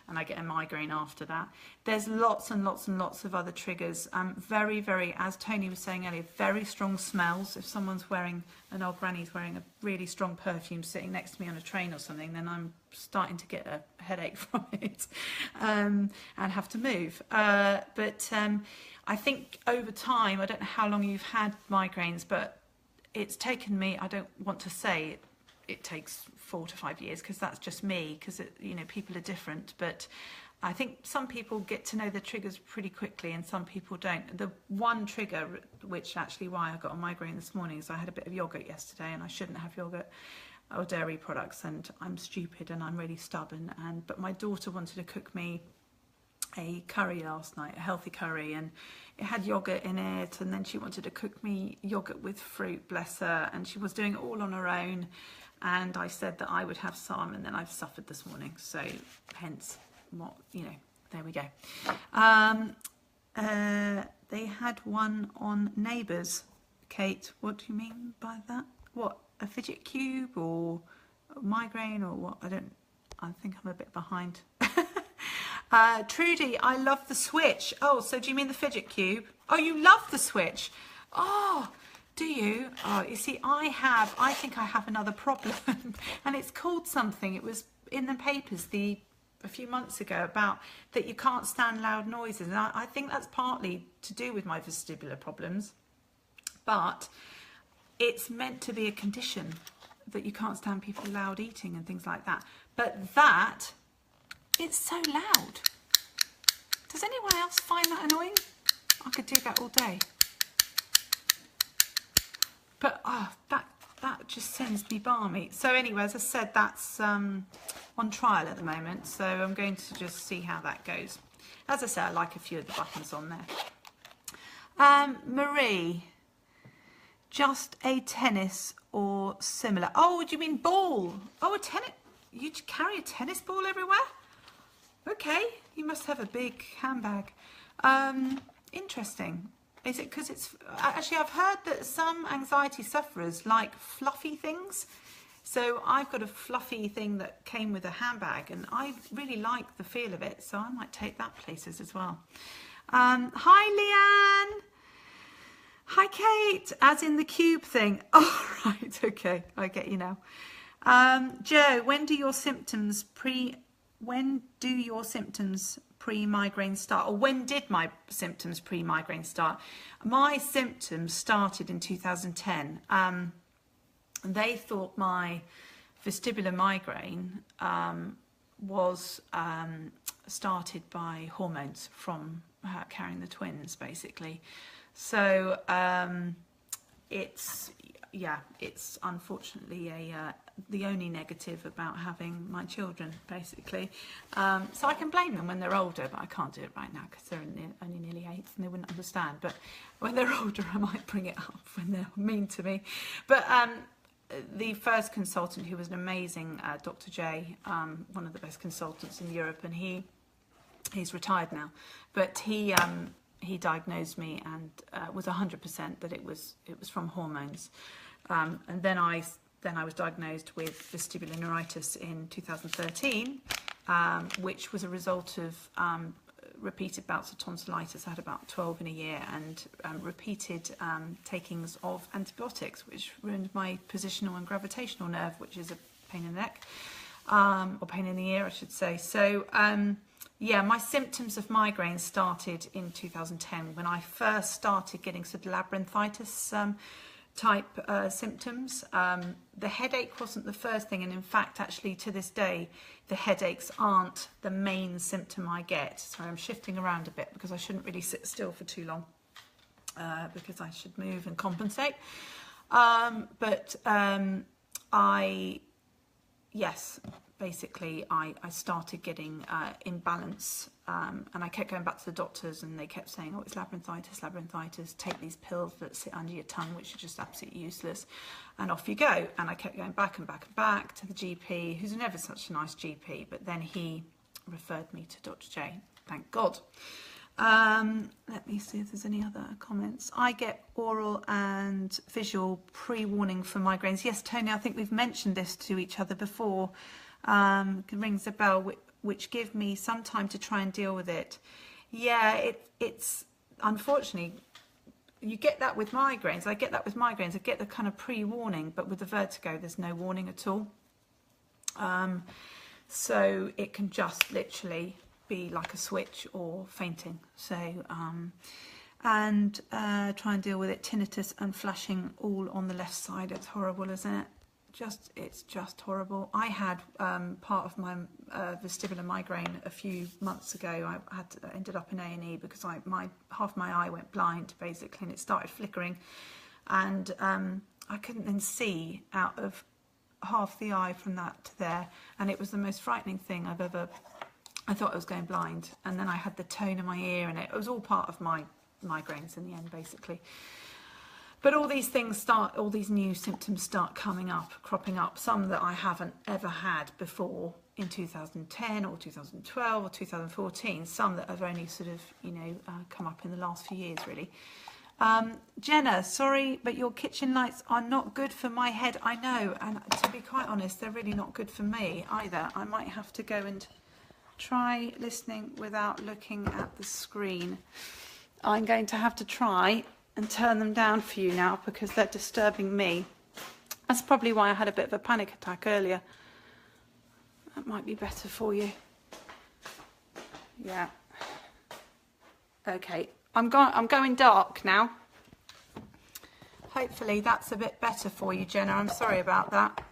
and I get a migraine after that. There's lots and lots and lots of other triggers. Very, very, as Tony was saying earlier, very strong smells. If someone's wearing, an old granny's wearing a really strong perfume sitting next to me on a train or something, then I'm starting to get a headache from it and have to move. But I think over time, I don't know how long you've had migraines, but it's taken me, I don't want to say it takes 4 to 5 years, because that's just me, because you know, people are different, but I think some people get to know the triggers pretty quickly and some people don't. The one trigger, which actually why I got a migraine this morning, is I had a bit of yogurt yesterday, and I shouldn't have yogurt, or dairy products, and I'm stupid and I'm really stubborn. But my daughter wanted to cook me a curry last night, a healthy curry, and it had yogurt in it, and then she wanted to cook me yogurt with fruit, bless her, and she was doing it all on her own, and I said that I would have some, and then I've suffered this morning, so hence what, you know, there we go. They had one on Neighbours. Kate, what do you mean by that? What, a fidget cube or a migraine or what? I think I'm a bit behind. Trudy, I love the Switch. Oh, so do you mean the fidget cube? Oh, you love the Switch. Oh, do you? Oh, you see, I think I have another problem and it's called something. It was in the papers a few months ago about that you can't stand loud noises. And I think that's partly to do with my vestibular problems, but it's meant to be a condition that you can't stand people loud eating and things like that. But it's so loud. Does anyone else find that annoying? I could do that all day. But that just sends me balmy. So anyway, as I said, that's on trial at the moment. So I'm going to just see how that goes. As I said, I like a few of the buttons on there. Marie, just a tennis or similar. Oh, do you mean ball? Oh, a tennis. You carry a tennis ball everywhere? Okay, you must have a big handbag. Interesting. Is it because it's... Actually, I've heard that some anxiety sufferers like fluffy things. So I've got a fluffy thing that came with a handbag, and I really like the feel of it. So I might take that places as well. Hi, Leanne. Hi, Kate. As in the cube thing. Oh, right. Okay, I get you now. Joe, when do your symptoms pre-migraine start? Or when did my symptoms pre-migraine start? My symptoms started in 2010. They thought my vestibular migraine was started by hormones from carrying the twins, basically. So it's unfortunately the only negative about having my children, basically. So I can blame them when they're older, but I can't do it right now because they're only nearly 8 and they wouldn't understand. But when they're older, I might bring it up when they're mean to me. But the first consultant, who was an amazing Dr. J, one of the best consultants in Europe, and he's retired now, but he diagnosed me and was 100% that it was from hormones. And then I was diagnosed with vestibular neuritis in 2013, which was a result of repeated bouts of tonsillitis. I had about 12 in a year, and repeated takings of antibiotics, which ruined my positional and gravitational nerve, which is a pain in the neck, or pain in the ear, I should say. So yeah, my symptoms of migraine started in 2010 when I first started getting sort of labyrinthitis type symptoms. The headache wasn't the first thing, and in fact, actually, to this day, the headaches aren't the main symptom I get. Sorry, I'm shifting around a bit because I shouldn't really sit still for too long, because I should move and compensate. Basically, I started getting imbalance, and I kept going back to the doctors, and they kept saying, oh, it's labyrinthitis, take these pills that sit under your tongue, which are just absolutely useless, and off you go. And I kept going back and back and back to the GP, who's never such a nice GP, but then he referred me to Dr. J, thank God. Let me see if there's any other comments. I get oral and visual pre-warning for migraines. Yes, Tony, I think we've mentioned this to each other before. Rings a bell, which give me some time to try and deal with it. Yeah, it's unfortunately, you get that with migraines. I get that with migraines. I get the kind of pre-warning, but with the vertigo, there's no warning at all. So it can just literally be like a switch or fainting. So, try and deal with it. Tinnitus and flashing all on the left side. It's horrible, isn't it? It's just horrible. I had part of my vestibular migraine a few months ago. I ended up in A&E because half my eye went blind, basically, and it started flickering, and I couldn't then see out of half the eye from that to there, and it was the most frightening thing I've ever. I thought I was going blind, and then I had the tone in my ear, and it was all part of my migraines in the end, basically. But all these things all these new symptoms start coming up, cropping up, some that I haven't ever had before in 2010 or 2012 or 2014, some that have only sort of, come up in the last few years, really. Jenna, sorry, but your kitchen lights are not good for my head. I know, and to be quite honest, they're really not good for me either. I might have to go and try listening without looking at the screen. I'm going to have to try and turn them down for you now because they're disturbing me. That's probably why I had a bit of a panic attack earlier. That might be better for you. Yeah. Okay, I'm going dark now. Hopefully that's a bit better for you, Jenna. I'm sorry about that.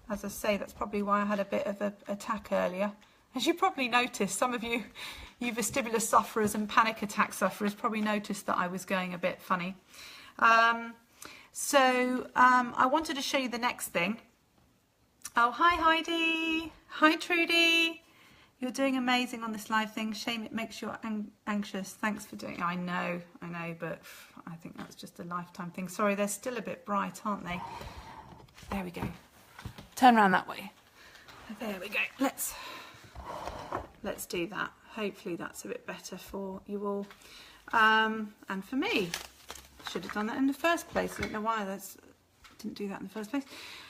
As I say, that's probably why I had a bit of an attack earlier. As you probably noticed, some of you vestibular sufferers and panic attack sufferers probably noticed that I was going a bit funny. I wanted to show you the next thing. Oh, hi Heidi. Hi Trudy. You're doing amazing on this live thing. Shame it makes you anxious. Thanks for doing it. I know, but I think that's just a lifetime thing. Sorry, they're still a bit bright, aren't they? There we go. Turn around that way. There we go. Let's do that. Hopefully that's a bit better for you all. And for me. Should have done that in the first place. I don't know why I didn't do that in the first place.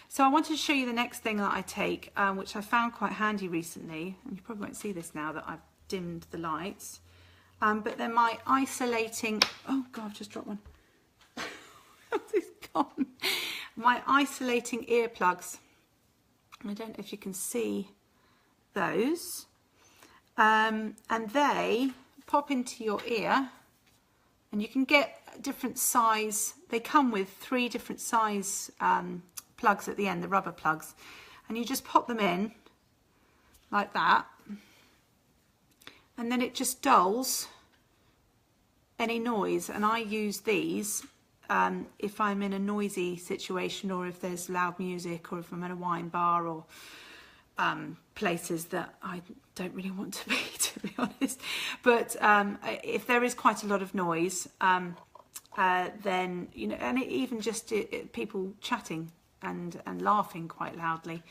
So I wanted to show you the next thing that I take, which I found quite handy recently. And you probably won't see this now that I've dimmed the lights. But they're my isolating... Oh, God, I've just dropped one. It's gone. My isolating earplugs. I don't know if you can see those. And they pop into your ear. And you can get different size. They come with 3 different size plugs at the end, the rubber plugs, and you just pop them in like that, and then it just dulls any noise. And I use these if I'm in a noisy situation, or if there's loud music, or if I'm in a wine bar, or places that I don't really want to be, to be honest. But if there is quite a lot of noise, then, and even just people chatting and laughing quite loudly,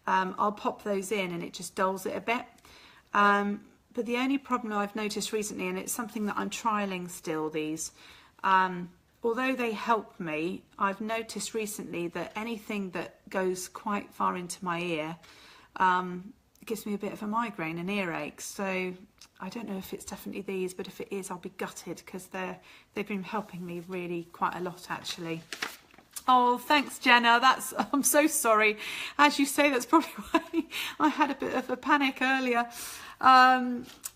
I'll pop those in and it just dulls it a bit. But the only problem I've noticed recently, and it's something that I'm trialing still, these, although they help me, I've noticed recently that anything that goes quite far into my ear gives me a bit of a migraine and earache. So I don't know if it's definitely these, but if it is, I'll be gutted, because they've been helping me really quite a lot, actually. Oh, thanks, Jenna. I'm so sorry. As you say, that's probably why I had a bit of a panic earlier.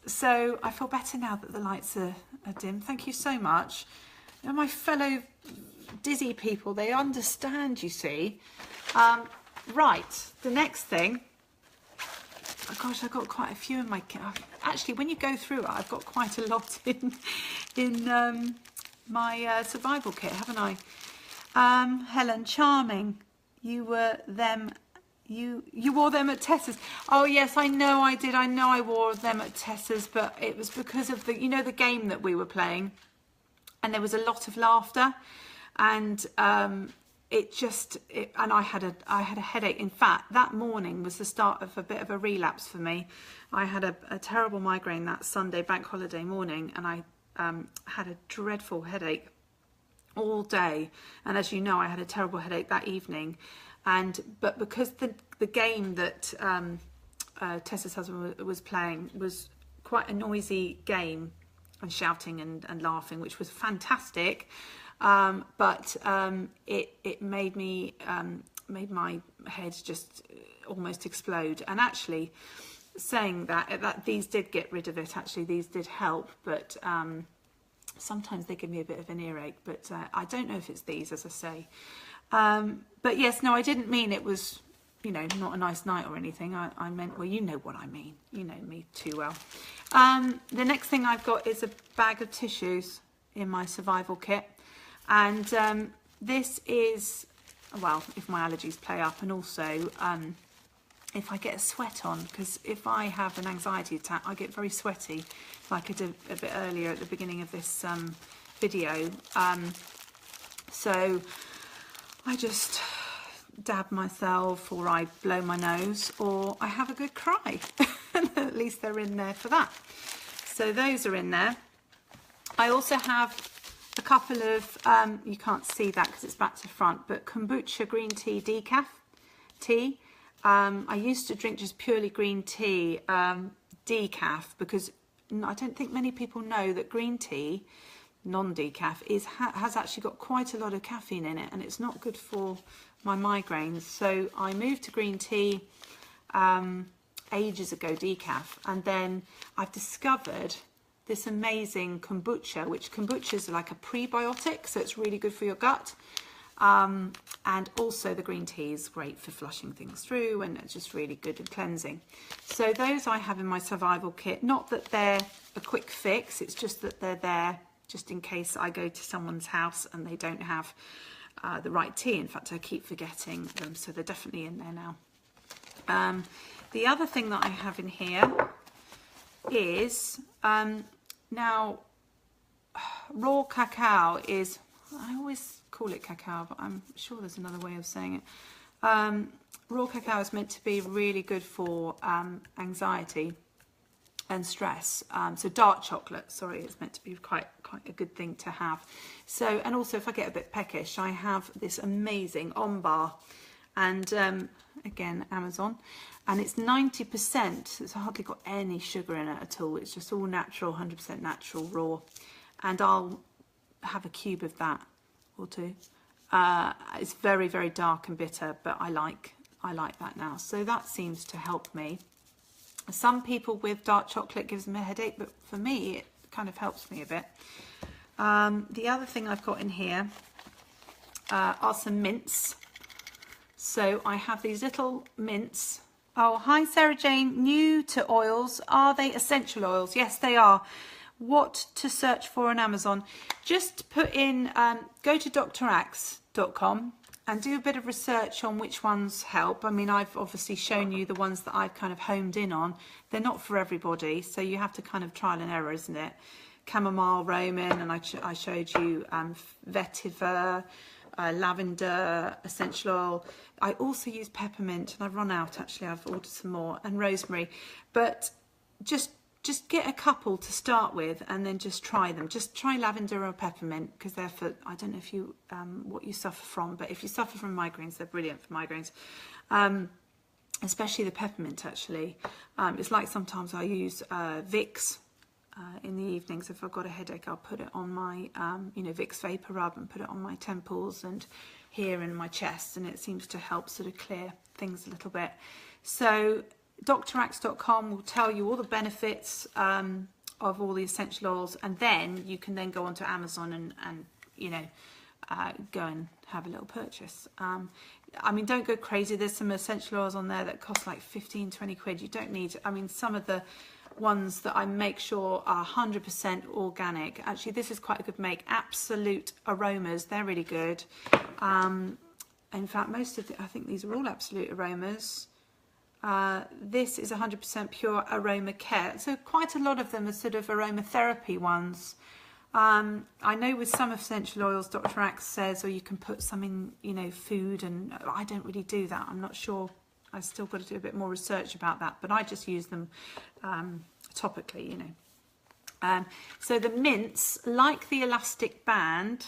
So I feel better now that the lights are dim. Thank you so much. And my fellow dizzy people, they understand, you see. Right, the next thing. Oh gosh, I've got quite a few in my kit. Actually, when you go through it, I've got quite a lot in my survival kit, haven't I? Helen, charming. You wore them at Tessa's. Oh yes, I know I did. I know I wore them at Tessa's, but it was because of the the game that we were playing, and there was a lot of laughter, and and I had a headache. In fact, that morning was the start of a bit of a relapse for me. I had a terrible migraine that Sunday bank holiday morning, and I had a dreadful headache all day. And as you know, I had a terrible headache that evening. But because the game that Tessa's husband was playing was quite a noisy game, and shouting and laughing, which was fantastic. But it made my head just almost explode. And actually, saying that these did get rid of it. Actually, these did help, but sometimes they give me a bit of an earache. But I don't know if it's these, as I say. But yes, no, I didn't mean it was, not a nice night or anything. I meant, well, you know what I mean. You know me too well. The next thing I've got is a bag of tissues in my survival kit. And this is well, if my allergies play up, and also if I get a sweat on, because if I have an anxiety attack, I get very sweaty, like I did a bit earlier at the beginning of this video. So I just dab myself, or I blow my nose, or I have a good cry. At least they're in there for that. So those are in there. I also have a couple of, you can't see that because it's back to front, but kombucha green tea decaf tea. I used to drink just purely green tea decaf, because I don't think many people know that green tea, non-decaf, has actually got quite a lot of caffeine in it, and it's not good for my migraines. So I moved to green tea ages ago, decaf, and then I've discovered this amazing kombucha, which kombuchas are like a prebiotic, so it's really good for your gut. And also the green tea is great for flushing things through, and it's just really good and cleansing. So those I have in my survival kit. Not that they're a quick fix, it's just that they're there just in case I go to someone's house and they don't have the right tea. In fact, I keep forgetting them, so they're definitely in there now. The other thing that I have in here is, now raw cacao is, I always call it cacao, but I'm sure there's another way of saying it. Raw cacao is meant to be really good for anxiety and stress. So dark chocolate, sorry, is meant to be quite a good thing to have. So, and also if I get a bit peckish, I have this amazing on bar, and again, Amazon, and it's 90%. It's hardly got any sugar in it at all. It's just all natural, 100% natural, raw. And I'll have a cube of that or two. It's very, very dark and bitter, but I like that now. So that seems to help me. Some people with dark chocolate gives them a headache, but for me, it kind of helps me a bit. The other thing I've got in here are some mints. So I have these little mints. Oh, hi Sarah Jane, new to oils. Are they essential oils? Yes, they are. What to search for on Amazon? Just put in, go to draxe.com and do a bit of research on which ones help. I mean, I've obviously shown you the ones that I've kind of homed in on. They're not for everybody, so you have to kind of trial and error, isn't it? Chamomile, roman, and I showed you vetiver, lavender, essential oil. I also use peppermint, and I've run out actually. I've ordered some more, and rosemary. But just get a couple to start with, and then just try them. Just try lavender or peppermint, because they're for, I don't know if you what you suffer from, but if you suffer from migraines, they're brilliant for migraines. Especially the peppermint, actually. It's like sometimes I use Vicks in the evenings. If I've got a headache, I'll put it on my Vicks Vapor Rub and put it on my temples and here in my chest, and it seems to help sort of clear things a little bit. So draxe.com will tell you all the benefits of all the essential oils, and then you can then go onto Amazon and go and have a little purchase. I mean, don't go crazy. There's some essential oils on there that cost like 15-20 quid. You don't need, I mean, some of the ones that I make sure are 100% organic. Actually, this is quite a good make. Absolute Aromas, they're really good. In fact, most of I think these are all Absolute Aromas. This is 100% pure aroma care. So quite a lot of them are sort of aromatherapy ones. I know with some essential oils, Dr. Axe says, or you can put some in, food, and I don't really do that. I'm not sure. I've still got to do a bit more research about that, but I just use them topically, So the mints, like the elastic band,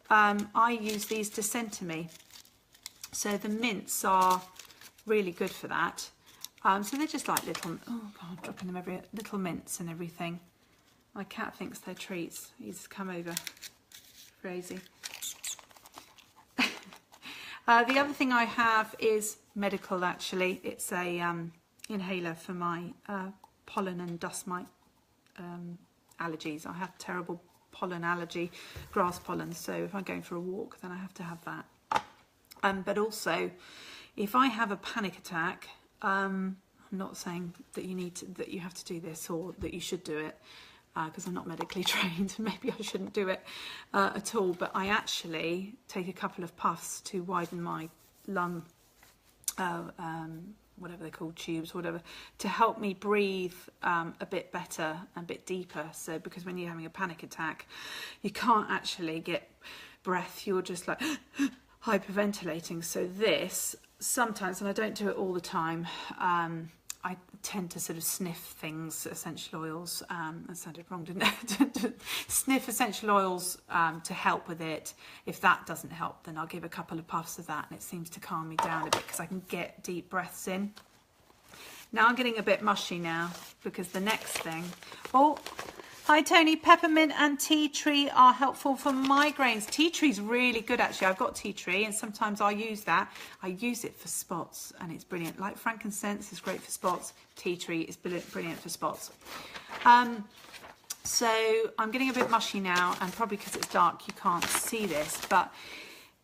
I use these to center me. So the mints are really good for that. So they're just like little, oh God, I'm dropping them everywhere, little mints and everything. My cat thinks they're treats. He's come over, crazy. The other thing I have is medical, actually. It's a inhaler for my pollen and dust mite allergies. I have terrible pollen allergy, grass pollen, so if I'm going for a walk, then I have to have that. But also, if I have a panic attack, I'm not saying that you have to do this or that you should do it, because I'm not medically trained. Maybe I shouldn't do it at all, but I actually take a couple of puffs to widen my lung, whatever they're called, tubes, whatever, to help me breathe a bit better and a bit deeper. So because when you're having a panic attack, you can't actually get breath, you're just like hyperventilating. So this sometimes, and I don't do it all the time, I tend to sort of sniff things, essential oils. That sounded wrong, didn't it? Sniff essential oils to help with it. If that doesn't help, then I'll give a couple of puffs of that, and it seems to calm me down a bit because I can get deep breaths in. Now I'm getting a bit mushy now because the next thing... Oh, hi Tony. Peppermint and tea tree are helpful for migraines. Tea tree is really good actually. I've got tea tree and sometimes I use that. I use it for spots and it's brilliant. Like frankincense is great for spots. Tea tree is brilliant for spots. So I'm getting a bit mushy now, and probably because it's dark you can't see this, but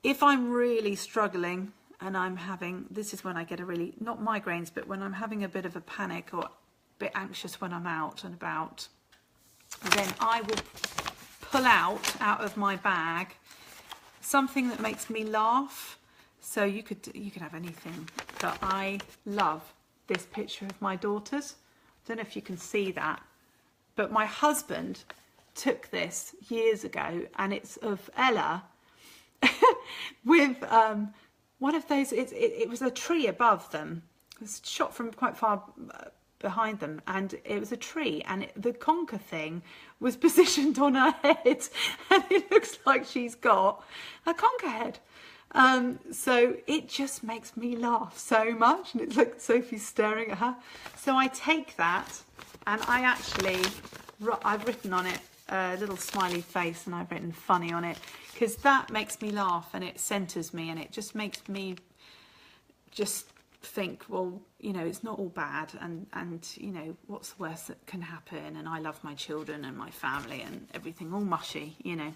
if I'm really struggling and I'm having, this is when I get a really, not migraines, but when I'm having a bit of a panic or a bit anxious when I'm out and about, then I will pull out of my bag something that makes me laugh. So you could have anything, but I love this picture of my daughters. I don't know if you can see that, but my husband took this years ago, and it's of Ella with one of those, it was a tree above them. It was shot from quite far behind them, and it was a tree, and the conker thing was positioned on her head, and it looks like she's got a conker head. So it just makes me laugh so much, and it's like Sophie's staring at her. So I take that, and I've written on it a little smiley face, and I've written funny on it, because that makes me laugh and it centers me, and it just makes me just think, well, you know, it's not all bad, and you know, what's the worst that can happen, and I love my children and my family and everything, all mushy, you know.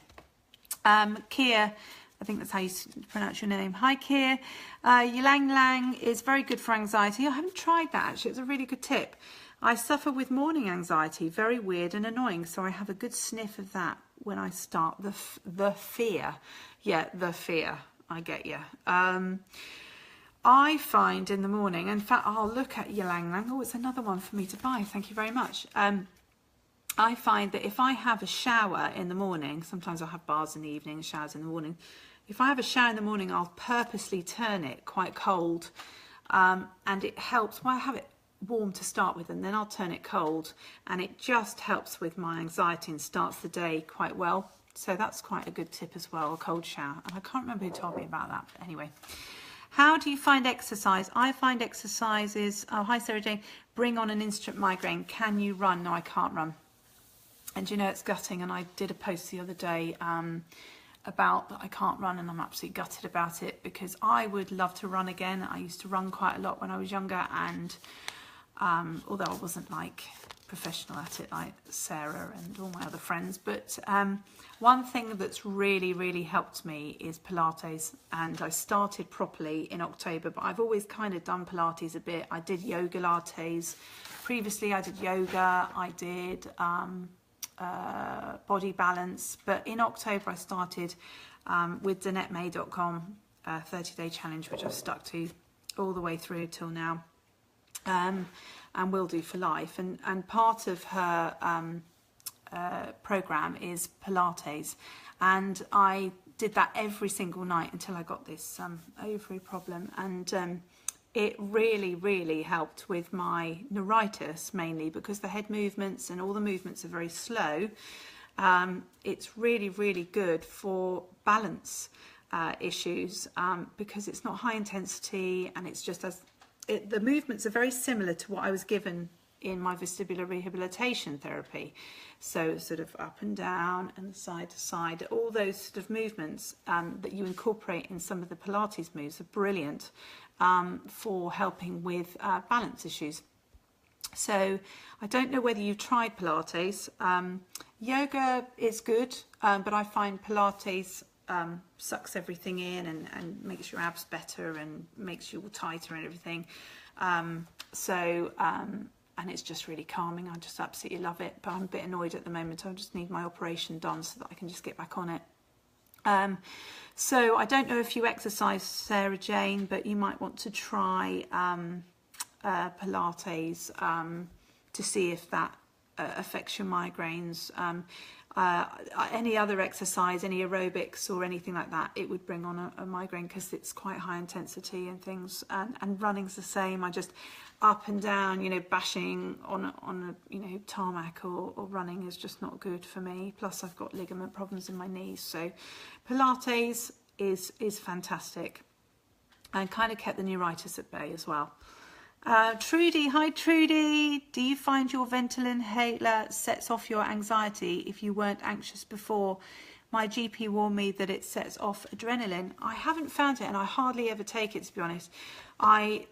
Kia, I think that's how you pronounce your name. Hi Kia. Ylang Lang is very good for anxiety. I haven't tried that actually, it's a really good tip. I suffer with morning anxiety, very weird and annoying, so I have a good sniff of that when I start. The fear. Yeah, the fear. I get you. I find in the morning, in fact, I'll look at Ylang Lang. Oh, it's another one for me to buy. Thank you very much. I find that if I have a shower in the morning, sometimes I'll have baths in the evening, showers in the morning. If I have a shower in the morning, I'll purposely turn it quite cold, and it helps. Well, I have it warm to start with, and then I'll turn it cold, and it just helps with my anxiety and starts the day quite well. So that's quite a good tip as well, a cold shower. And I can't remember who told me about that, but anyway. How do you find exercise? I find exercises, oh hi Sarah Jane, bring on an instant migraine. Can you run? No, I can't run. And you know, it's gutting, and I did a post the other day about that I can't run, and I'm absolutely gutted about it, because I would love to run again. I used to run quite a lot when I was younger, and although I wasn't like professional at it like Sarah and all my other friends, but one thing that's really helped me is Pilates, and I started properly in October, but I've always kind of done Pilates a bit. I did yoga lattes previously, I did yoga, I did body balance, but in October I started with DanetteMay.com 30-day challenge, which I've stuck to all the way through till now, and will do for life, and part of her program is Pilates, and I did that every single night until I got this ovary problem, and it really helped with my neuritis, mainly because the head movements and all the movements are very slow. It's really good for balance issues, because it's not high intensity, and it's just the movements are very similar to what I was given in my vestibular rehabilitation therapy. So sort of up and down and side to side, all those sort of movements that you incorporate in some of the Pilates moves are brilliant for helping with balance issues. So I don't know whether you've tried Pilates. Yoga is good, but I find Pilates sucks everything in and makes your abs better and makes you all tighter and everything. And and it's just really calming. I just absolutely love it, but I'm a bit annoyed at the moment. I just need my operation done so that I can just get back on it. So I don't know if you exercise, Sarah Jane, but you might want to try Pilates to see if that affects your migraines. Any other exercise, any aerobics or anything like that, it would bring on a migraine because it's quite high intensity and things. And running's the same. I just up and down, you know, bashing on a you know, tarmac or running is just not good for me. Plus I've got ligament problems in my knees. So Pilates is fantastic and kind of kept the neuritis at bay as well. Trudy, hi Trudy. Do you find your Ventolin inhaler sets off your anxiety if you weren't anxious before? My GP warned me that it sets off adrenaline. I haven't found it and I hardly ever take it, to be honest. I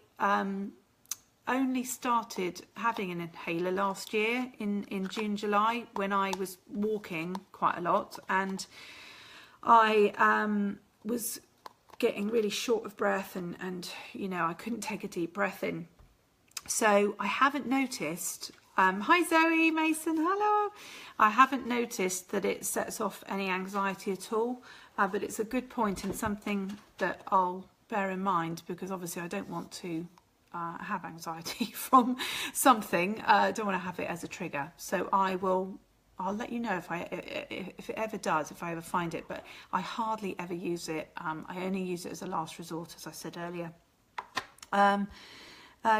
only started having an inhaler last year in June, July, when I was walking quite a lot, and I was getting really short of breath and you know, I couldn't take a deep breath in. So I haven't noticed, hi Zoe Mason, hello. I haven't noticed that it sets off any anxiety at all, but it's a good point and something that I'll bear in mind, because obviously I don't want to have anxiety from something. I don't want to have it as a trigger. So I'll let you know if it ever does, if I ever find it, but I hardly ever use it. I only use it as a last resort, as I said earlier.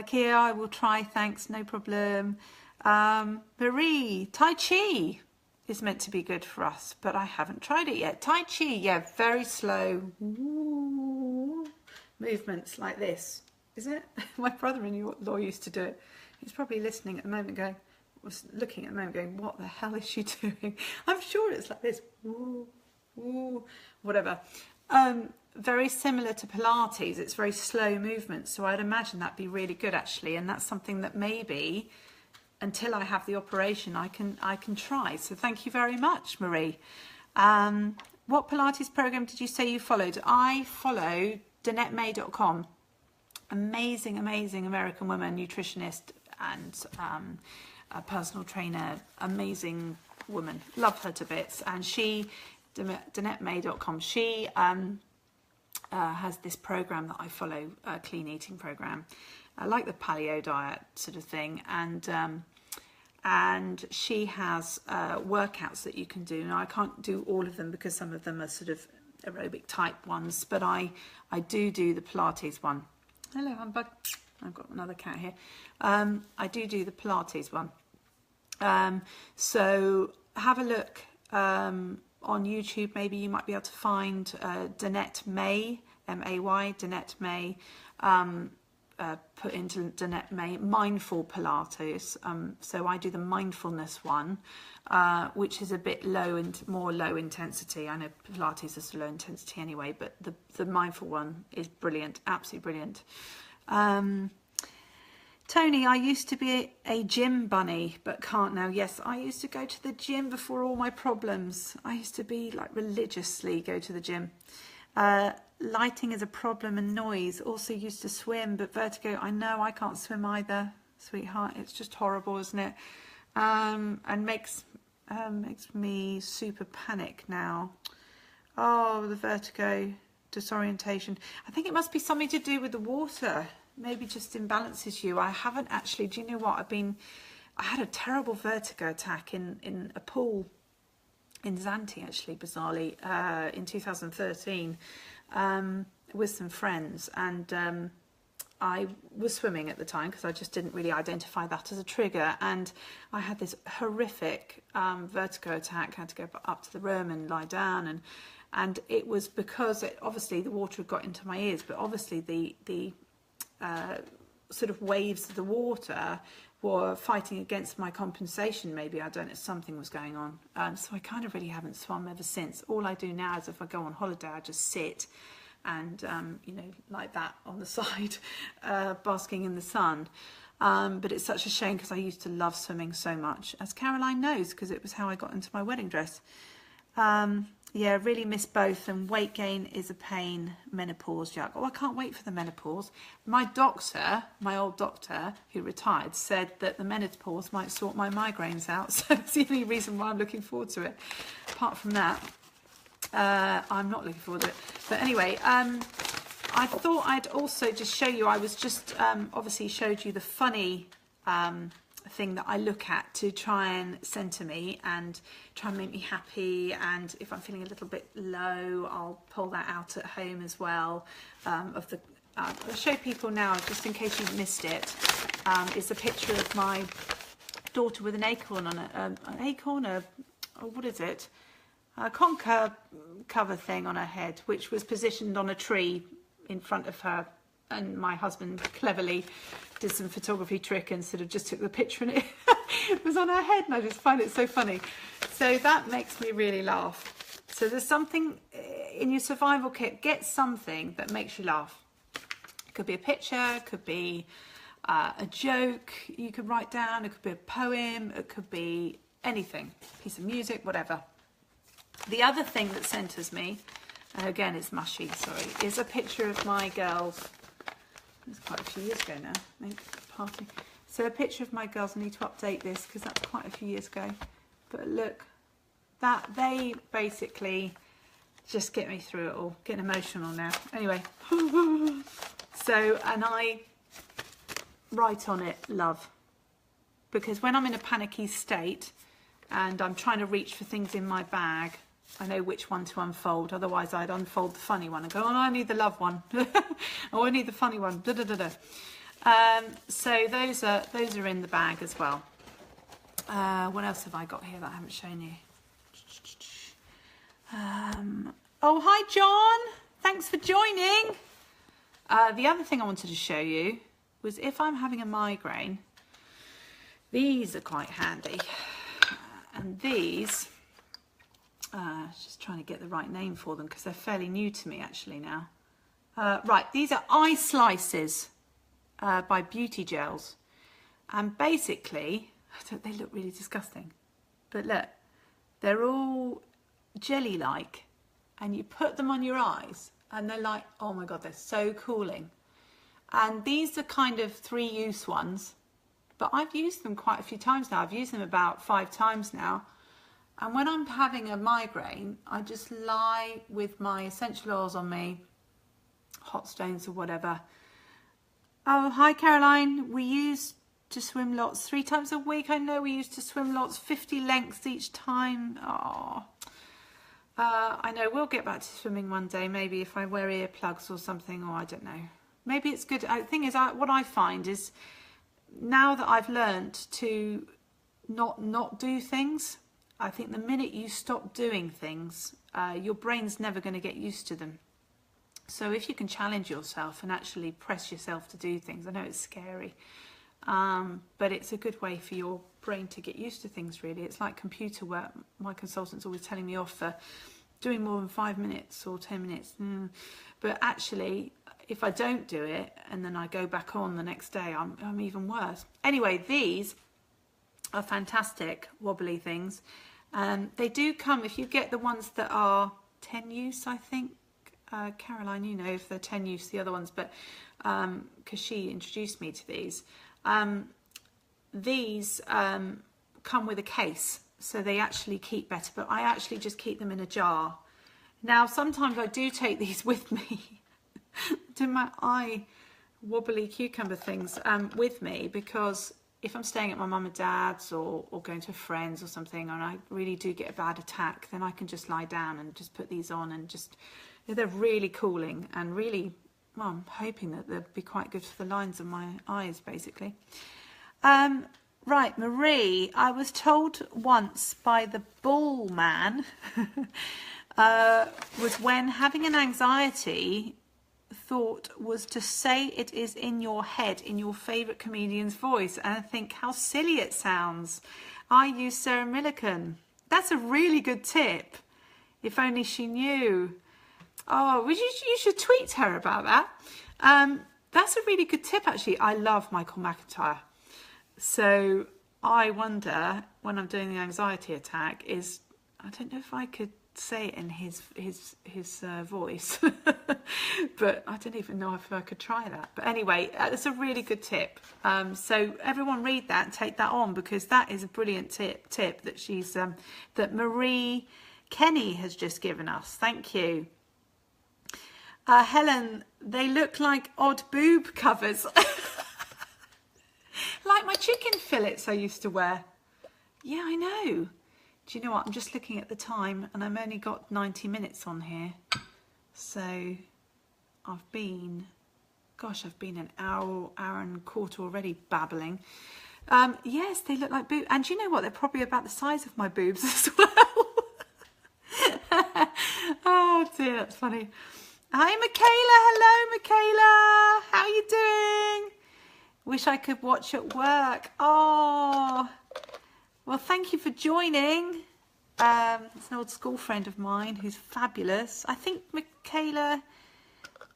Kia, I will try, thanks, no problem. Marie, Tai Chi is meant to be good for us, but I haven't tried it yet. Tai Chi, yeah, very slow movements like this, is it? My brother-in-law used to do it. He's probably listening at the moment going, was looking at the moment going, what the hell is she doing? I'm sure it's like this, whatever. Very similar to Pilates, it's very slow movements, so I'd imagine that'd be really good actually, and that's something that maybe until I have the operation I can try. So thank you very much, Marie. What Pilates program did you say you followed? I follow DanetteMay.com, amazing American woman, nutritionist and a personal trainer, amazing woman, love her to bits. And she, DanetteMay.com, she has this program that I follow, a clean eating program. I like the paleo diet sort of thing, and she has workouts that you can do. Now I can't do all of them because some of them are sort of aerobic type ones, but I do the Pilates one. Hello, Humbug. I've got another cat here. I do the Pilates one. So have a look on YouTube. Maybe you might be able to find Danette May, M-A-Y, Danette May. Put into Danette May mindful Pilates. So I do the mindfulness one, which is a bit low and more low intensity. I know Pilates is low intensity anyway, but the mindful one is brilliant, absolutely brilliant. Tony, I used to be a gym bunny, but can't now. Yes, I used to go to the gym before all my problems. I used to be like religiously go to the gym. Lighting is a problem and noise. Also used to swim, but vertigo. I know I can't swim either, sweetheart. It's just horrible, isn't it? And makes me super panic now. Oh, the vertigo, disorientation. I think it must be something to do with the water. Maybe just imbalances you. I haven't actually. Do you know what? I had a terrible vertigo attack in a pool in Zante, actually, bizarrely, in 2013, with some friends, and I was swimming at the time because I just didn't really identify that as a trigger, and I had this horrific vertigo attack. I had to go up to the room and lie down, and it was because obviously the water had got into my ears, but obviously the sort of waves of the water were fighting against my compensation. Maybe, I don't know, something was going on. So I kind of really haven't swum ever since. All I do now is if I go on holiday, I just sit and, you know, like that on the side, basking in the sun. But it's such a shame because I used to love swimming so much, as Caroline knows, because it was how I got into my wedding dress. Yeah, really miss both, and weight gain is a pain. Menopause, Jack. Oh, I can't wait for the menopause. My doctor, my old doctor who retired, said that the menopause might sort my migraines out. So it's the only reason why I'm looking forward to it. Apart from that, I'm not looking forward to it. But anyway, I thought I'd also just show you. I was just obviously showed you the funny thing that I look at to try and centre me and try and make me happy, and if I'm feeling a little bit low, I'll pull that out at home as well. I'll show people now, just in case you've missed it. It's a picture of my daughter with an acorn on what is it? A conker cover thing on her head, which was positioned on a tree in front of her, and my husband cleverly did some photography trick and sort of just took the picture, and it was on her head, and I just find it so funny. So that makes me really laugh. So there's something in your survival kit, get something that makes you laugh. It could be a picture, it could be a joke you could write down, it could be a poem, it could be anything, piece of music, whatever. The other thing that centres me, and again it's mushy, sorry, is a picture of my girls. It's quite a few years ago now, I think, party. So a picture of my girls, I need to update this because that's quite a few years ago. But look, that they basically just get me through it all. Getting emotional now. Anyway, so, and I write on it, love. Because when I'm in a panicky state and I'm trying to reach for things in my bag, I know which one to unfold. Otherwise, I'd unfold the funny one and go, oh, I need the love one. Oh, I need the funny one. Da, da, da, da. So those are in the bag as well. What else have I got here that I haven't shown you? Oh, hi, John. Thanks for joining. The other thing I wanted to show you was if I'm having a migraine, these are quite handy. And these... just trying to get the right name for them because they're fairly new to me actually now. Right, these are eye slices by Beauty Gels, and basically they look really disgusting, but look, they're all jelly like, and you put them on your eyes and they're like, oh my god, they're so cooling. And these are kind of 3-use ones, but I've used them quite a few times now. I've used them about 5 times now. And when I'm having a migraine, I just lie with my essential oils on me, hot stones or whatever. Oh, hi Caroline. We used to swim lots 3 times a week. I know we used to swim lots, 50 lengths each time. Oh, I know we'll get back to swimming one day, maybe if I wear earplugs or something, or I don't know. Maybe it's good. The thing is, what I find is now that I've learned to not do things, I think the minute you stop doing things, your brain's never going to get used to them. So if you can challenge yourself and actually press yourself to do things, I know it's scary, but it's a good way for your brain to get used to things, really. It's like computer work. My consultant's always telling me off for doing more than 5 minutes or 10 minutes. But actually, if I don't do it and then I go back on the next day, I'm even worse. Anyway, these are fantastic wobbly things. They do come, if you get the ones that are 10 use, I think, Caroline, you know if they're 10 use, the other ones, but because she introduced me to these. These come with a case, so they actually keep better, but I actually just keep them in a jar. Now, sometimes I do take these with me, to my eye wobbly cucumber things with me, because if I'm staying at my mum and dad's or going to friends or something, and I really do get a bad attack, then I can just lie down and just put these on, and just, they're really cooling and really, well, I'm hoping that they'll be quite good for the lines of my eyes, basically. Right, Marie, I was told once by the bull man was when having an anxiety thought was to say it is in your head in your favourite comedian's voice, and I think how silly it sounds. I use Sarah Millican. That's a really good tip. If only she knew. Oh, you should tweet her about that. That's a really good tip, actually. I love Michael McIntyre. So I wonder, when I'm doing the anxiety attack, I don't know if I could say it in his voice, but I don't even know if I could try that. But anyway, that's a really good tip. So everyone read that and take that on, because that is a brilliant tip that she's that Marie Kenny has just given us. Thank you. Helen, they look like odd boob covers. Like my chicken fillets I used to wear. Yeah, I know. Do you know what? I'm just looking at the time and I've only got 90 minutes on here. So I've been an hour and a quarter already babbling. Yes, they look like boobs. And do you know what? They're probably about the size of my boobs as well. Oh dear, that's funny. Hi Michaela, hello Michaela. How are you doing? Wish I could watch at work. Oh, well, thank you for joining. It's an old school friend of mine who's fabulous. I think Michaela,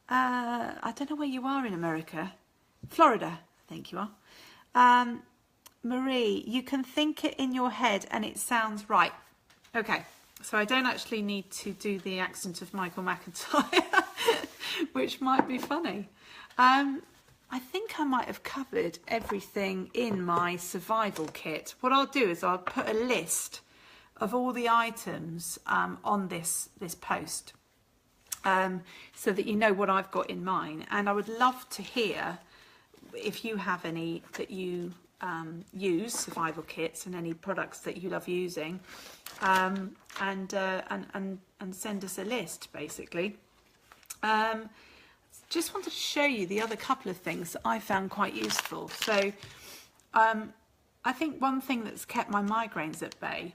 I don't know where you are in America. Florida, I think you are. Marie, you can think it in your head and it sounds right. Okay, so I don't actually need to do the accent of Michael McIntyre, which might be funny. I think I might have covered everything in my survival kit. What I'll do is I'll put a list of all the items on this post, so that you know what I've got in mine. And I would love to hear if you have any that you use survival kits and any products that you love using, and send us a list basically. Just wanted to show you the other couple of things that I found quite useful. So I think one thing that's kept my migraines at bay,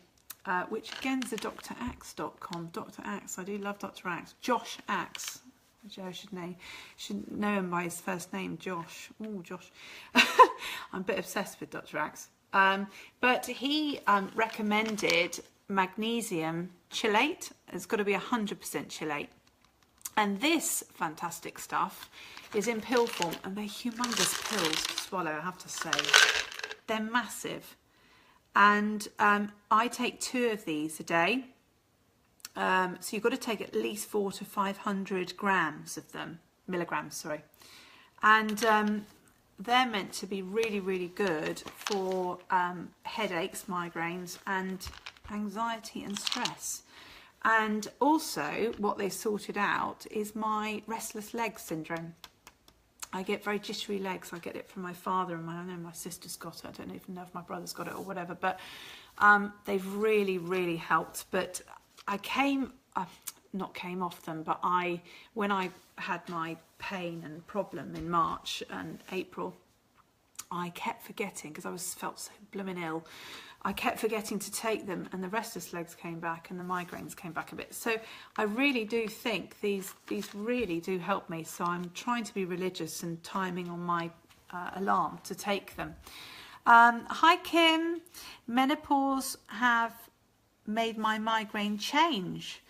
which again is a draxe.com. Dr. Axe, I do love Dr. Axe. Josh Axe, which I should know him by his first name, Josh. Oh, Josh. I'm a bit obsessed with Dr. Axe. But he recommended magnesium chelate. It's got to be 100% chelate. And this fantastic stuff is in pill form, and they're humongous pills to swallow, I have to say. They're massive. And I take 2 of these a day. So you've got to take at least 400 to 500 grams of them, milligrams, sorry. And they're meant to be really, really good for headaches, migraines, and anxiety and stress. And also what they sorted out is my restless leg syndrome. I get very jittery legs. I get it from my father, and I know my sister's got it. I don't even know if my brother's got it or whatever, but they've really, really helped. But I not came off them, but when I had my pain and problem in March and April, I kept forgetting, because I felt so blooming ill. I kept forgetting to take them, and the restless legs came back and the migraines came back a bit. So I really do think these really do help me. So I'm trying to be religious and timing on my alarm to take them. Hi Kim, menopause have made my migraine change.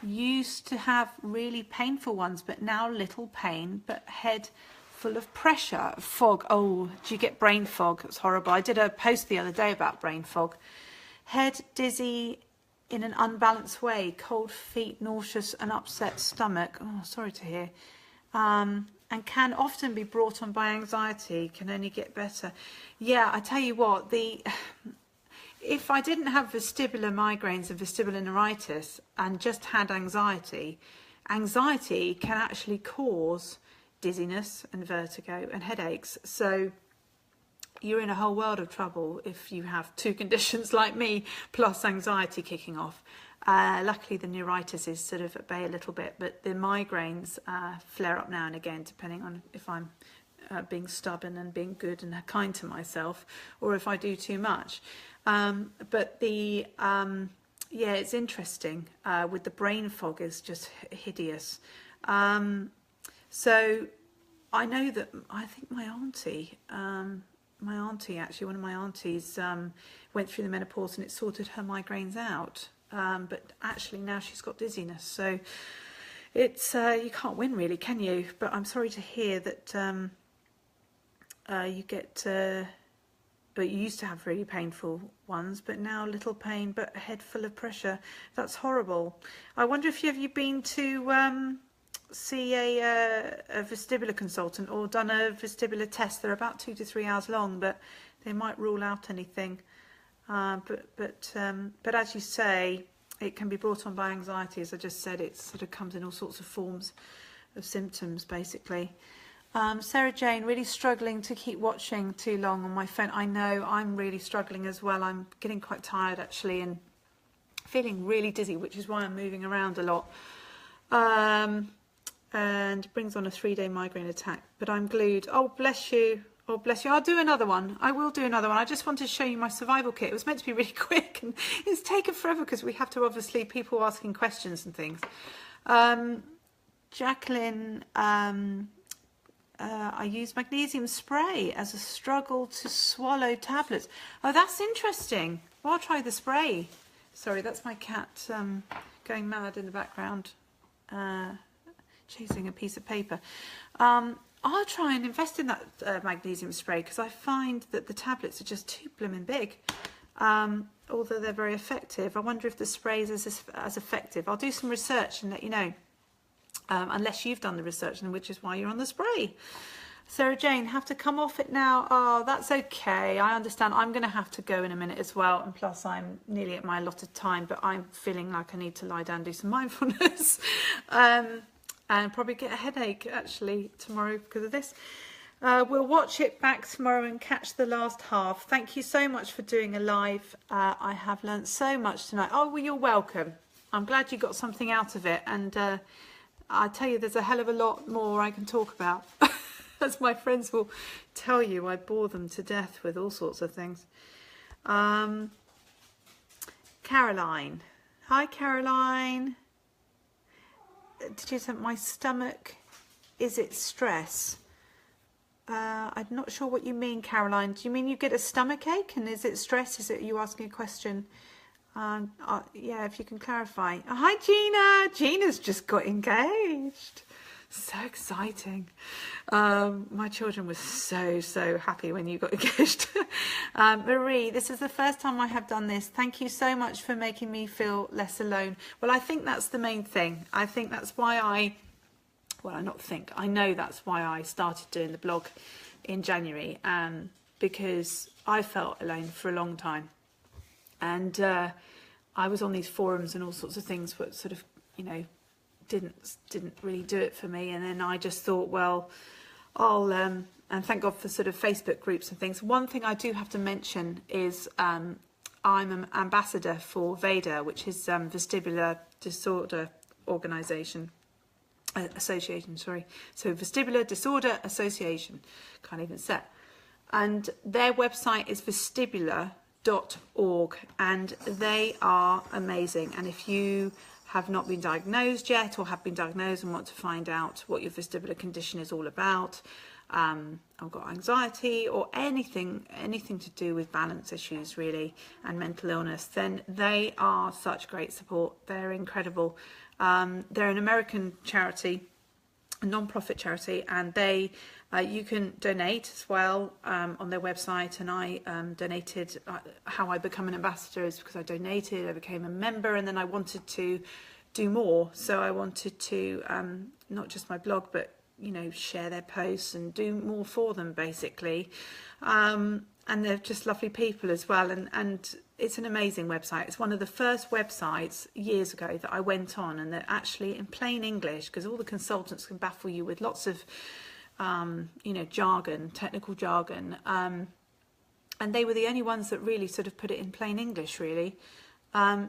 Used to have really painful ones, but now little pain, but head full of pressure, fog. Oh, do you get brain fog? It's horrible. I did a post the other day about brain fog. Head dizzy in an unbalanced way, cold feet, nauseous and upset stomach. Oh, sorry to hear. And can often be brought on by anxiety, can only get better. Yeah, I tell you what, if I didn't have vestibular migraines and vestibular neuritis and just had anxiety can actually cause dizziness and vertigo and headaches. So you're in a whole world of trouble if you have 2 conditions like me plus anxiety kicking off. Luckily the neuritis is sort of at bay a little bit, but the migraines flare up now and again, depending on if I'm being stubborn and being good and kind to myself, or if I do too much. But yeah, it's interesting. With the brain fog is just hideous. So I know that I think my auntie actually, one of my aunties went through the menopause and it sorted her migraines out. But actually now she's got dizziness. So it's you can't win really, can you? But I'm sorry to hear that you get but you used to have really painful ones, but now little pain, but a head full of pressure. That's horrible. I wonder if you've been to see a vestibular consultant or done a vestibular test. They're about 2 to 3 hours long, but they might rule out anything. But as you say, it can be brought on by anxiety. As I just said, it sort of comes in all sorts of forms of symptoms, basically. Sarah Jane, really struggling to keep watching too long on my phone. I know, I'm really struggling as well. I'm getting quite tired, actually, and feeling really dizzy, which is why I'm moving around a lot. And brings on a 3-day migraine attack, but I'm glued. Oh, bless you. Oh, bless you. I'll do another one. I will do another one. I just wanted to show you my survival kit. It was meant to be really quick, and it's taken forever because we have to, obviously, people asking questions and things. Jacqueline, I use magnesium spray as a struggle to swallow tablets. Oh, that's interesting. Well, I'll try the spray. Sorry, that's my cat going mad in the background. Chasing a piece of paper. I'll try and invest in that magnesium spray, because I find that the tablets are just too blooming big, although they're very effective. I wonder if the spray is as effective. I'll do some research and let you know, unless you've done the research, and which is why you're on the spray. Sarah Jane, have to come off it now. Oh, that's okay. I understand. I'm going to have to go in a minute as well. And plus, I'm nearly at my allotted time, but I'm feeling like I need to lie down and do some mindfulness. And probably get a headache, actually, tomorrow because of this. We'll watch it back tomorrow and catch the last half. Thank you so much for doing a live. I have learnt so much tonight. Oh, well, you're welcome. I'm glad you got something out of it. And I tell you, there's a hell of a lot more I can talk about. As my friends will tell you, I bore them to death with all sorts of things. Caroline. Hi, Caroline. Did you say my stomach? Is it stress? I'm not sure what you mean, Caroline. Do you mean you get a stomach ache, and is it stress? Is it you asking a question? Yeah, if you can clarify. Oh, hi, Gina. Gina's just got engaged. So exciting. My children were so happy when you got engaged. Marie, this is the first time I have done this. Thank you so much for making me feel less alone. Well, I think that's the main thing. I think that's why I know that's why I started doing the blog in January, because I felt alone for a long time. And I was on these forums and all sorts of things, but sort of, you know, didn't really do it for me. And then I just thought, well, I'll and thank God for sort of Facebook groups and things. One thing I do have to mention is I'm an ambassador for VEDA, which is Vestibular Disorder Association, sorry. So Vestibular Disorder Association, can't even say. And their website is vestibular.org, and they are amazing. And if you have not been diagnosed yet, or have been diagnosed and want to find out what your vestibular condition is all about, I've got anxiety or anything to do with balance issues really, and mental illness, then they are such great support. They're incredible. They're an American charity, a non-profit charity, and they you can donate as well on their website. And I donated. How I become an ambassador is because I donated, I became a member, and then I wanted to do more. So I wanted to not just my blog, but you know, share their posts and do more for them, basically. And they're just lovely people as well. And it's an amazing website. It's one of the first websites years ago that I went on, and they're actually in plain English, because all the consultants can baffle you with lots of you know, jargon, technical jargon, and they were the only ones that really sort of put it in plain English, really.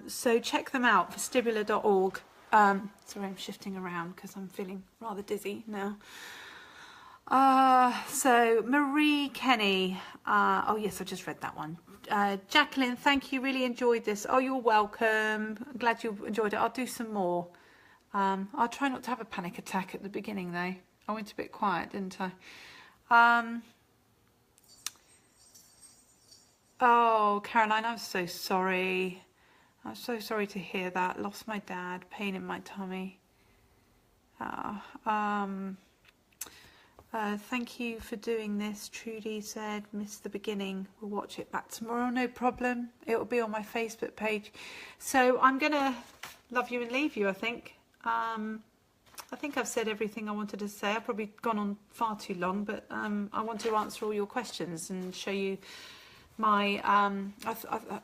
So check them out, vestibular.org. Sorry, I'm shifting around because I'm feeling rather dizzy now. So Marie Kenny, oh yes, I just read that one. Jacqueline, thank you, really enjoyed this. Oh, you're welcome. I'm glad you enjoyed it. I'll do some more. I'll try not to have a panic attack at the beginning though. I went a bit quiet, didn't I? Oh, Caroline, I'm so sorry. I'm so sorry to hear that. Lost my dad, pain in my tummy. Thank you for doing this. Trudy said, missed the beginning. We'll watch it back tomorrow. No problem. It will be on my Facebook page. So I'm going to love you and leave you, I think. I think I've said everything I wanted to say. I've probably gone on far too long, but I want to answer all your questions and show you my...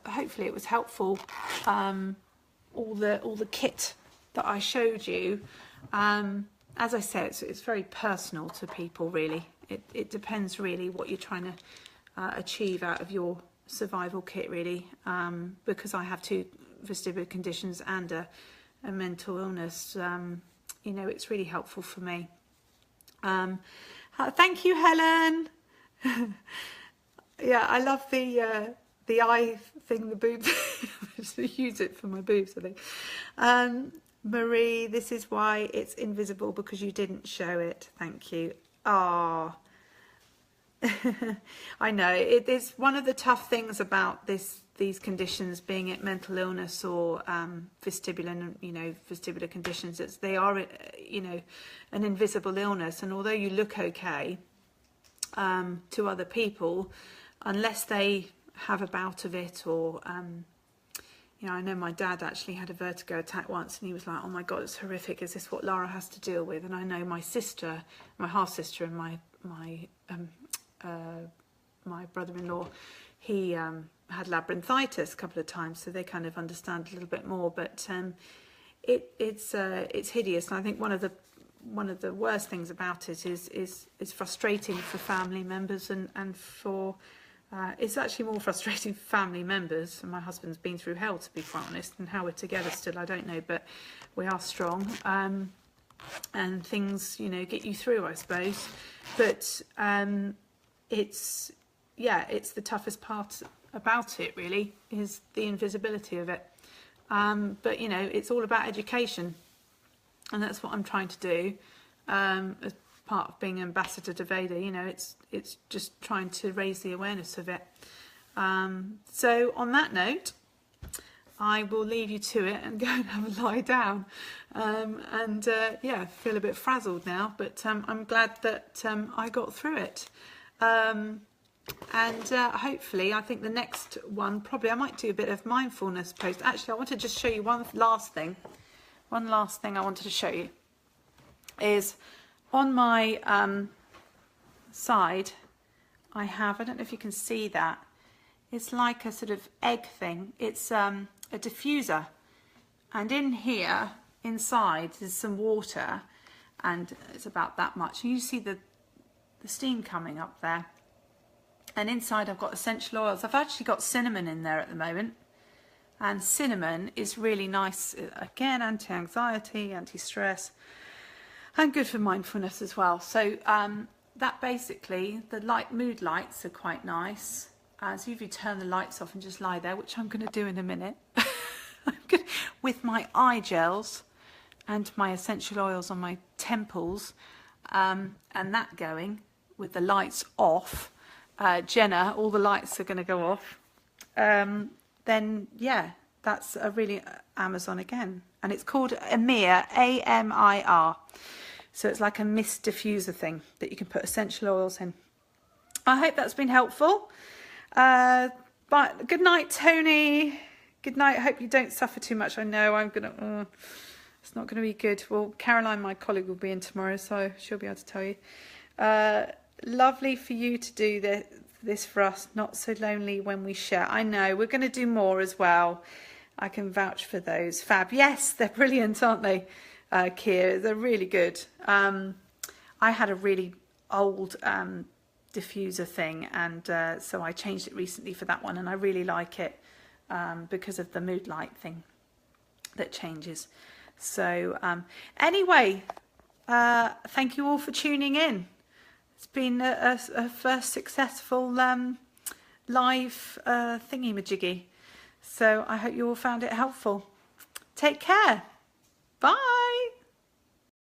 hopefully it was helpful, all the kit that I showed you. As I said, it's very personal to people, really. It depends really what you're trying to achieve out of your survival kit, really, because I have 2 vestibular conditions and a mental illness. You know, it's really helpful for me. Thank you, Helen. Yeah, I love the eye thing, the boobs. I just use it for my boobs, I think. Marie, this is why it's invisible, because you didn't show it. Thank you. Ah, I know it is one of the tough things about these conditions, being it mental illness or vestibular, vestibular conditions. They are, an invisible illness, and although you look okay to other people, unless they have a bout of it or I know my dad actually had a vertigo attack once, and he was like, oh my God, it's horrific. Is this what Lara has to deal with? And I know my sister, my half-sister, and my brother-in-law, he had labyrinthitis a couple of times, so they kind of understand a little bit more. But it's hideous, and I think one of the worst things about it is frustrating for family members and for... it's actually more frustrating for family members, and my husband's been through hell, to be quite honest, and how we're together still, I don't know, but we are strong, and things, get you through, I suppose. But it's the toughest part about it, really, is the invisibility of it. But, it's all about education, and that's what I'm trying to do, as part of being ambassador to Veda. It's just trying to raise the awareness of it. So on that note, I will leave you to it and go and have a lie down, feel a bit frazzled now, but I'm glad that I got through it, and hopefully I think the next one, probably I might do a bit of mindfulness post. Actually, I want to just show you one last thing I wanted to show you is on my side. I don't know if you can see that, it's like a sort of egg thing. It's a diffuser, and in here inside there's some water, and it's about that much, and you see the steam coming up there, and inside I've got essential oils. I've actually got cinnamon in there at the moment, and cinnamon is really nice, again, anti-anxiety, anti-stress, and good for mindfulness as well. So that basically, the mood lights are quite nice. So if you turn the lights off and just lie there, which I'm going to do in a minute, with my eye gels and my essential oils on my temples, and that going with the lights off, Jenna, all the lights are going to go off, then yeah, that's a really Amazon again, and it's called Amir, A-M-I-R. So it's like a mist diffuser thing that you can put essential oils in. I hope that's been helpful. But good night, Tony. Good night. I hope you don't suffer too much. I know I'm gonna. It's not going to be good. Well, Caroline, my colleague, will be in tomorrow, so she'll be able to tell you. Lovely for you to do this for us. Not so lonely when we share. I know. We're going to do more as well. I can vouch for those. Fab. Yes, they're brilliant, aren't they? Kier, they're really good. I had a really old diffuser thing, and so I changed it recently for that one, and I really like it because of the mood light thing that changes. So anyway, thank you all for tuning in. It's been a first successful live thingy-majiggy, so I hope you all found it helpful. Take care. Bye.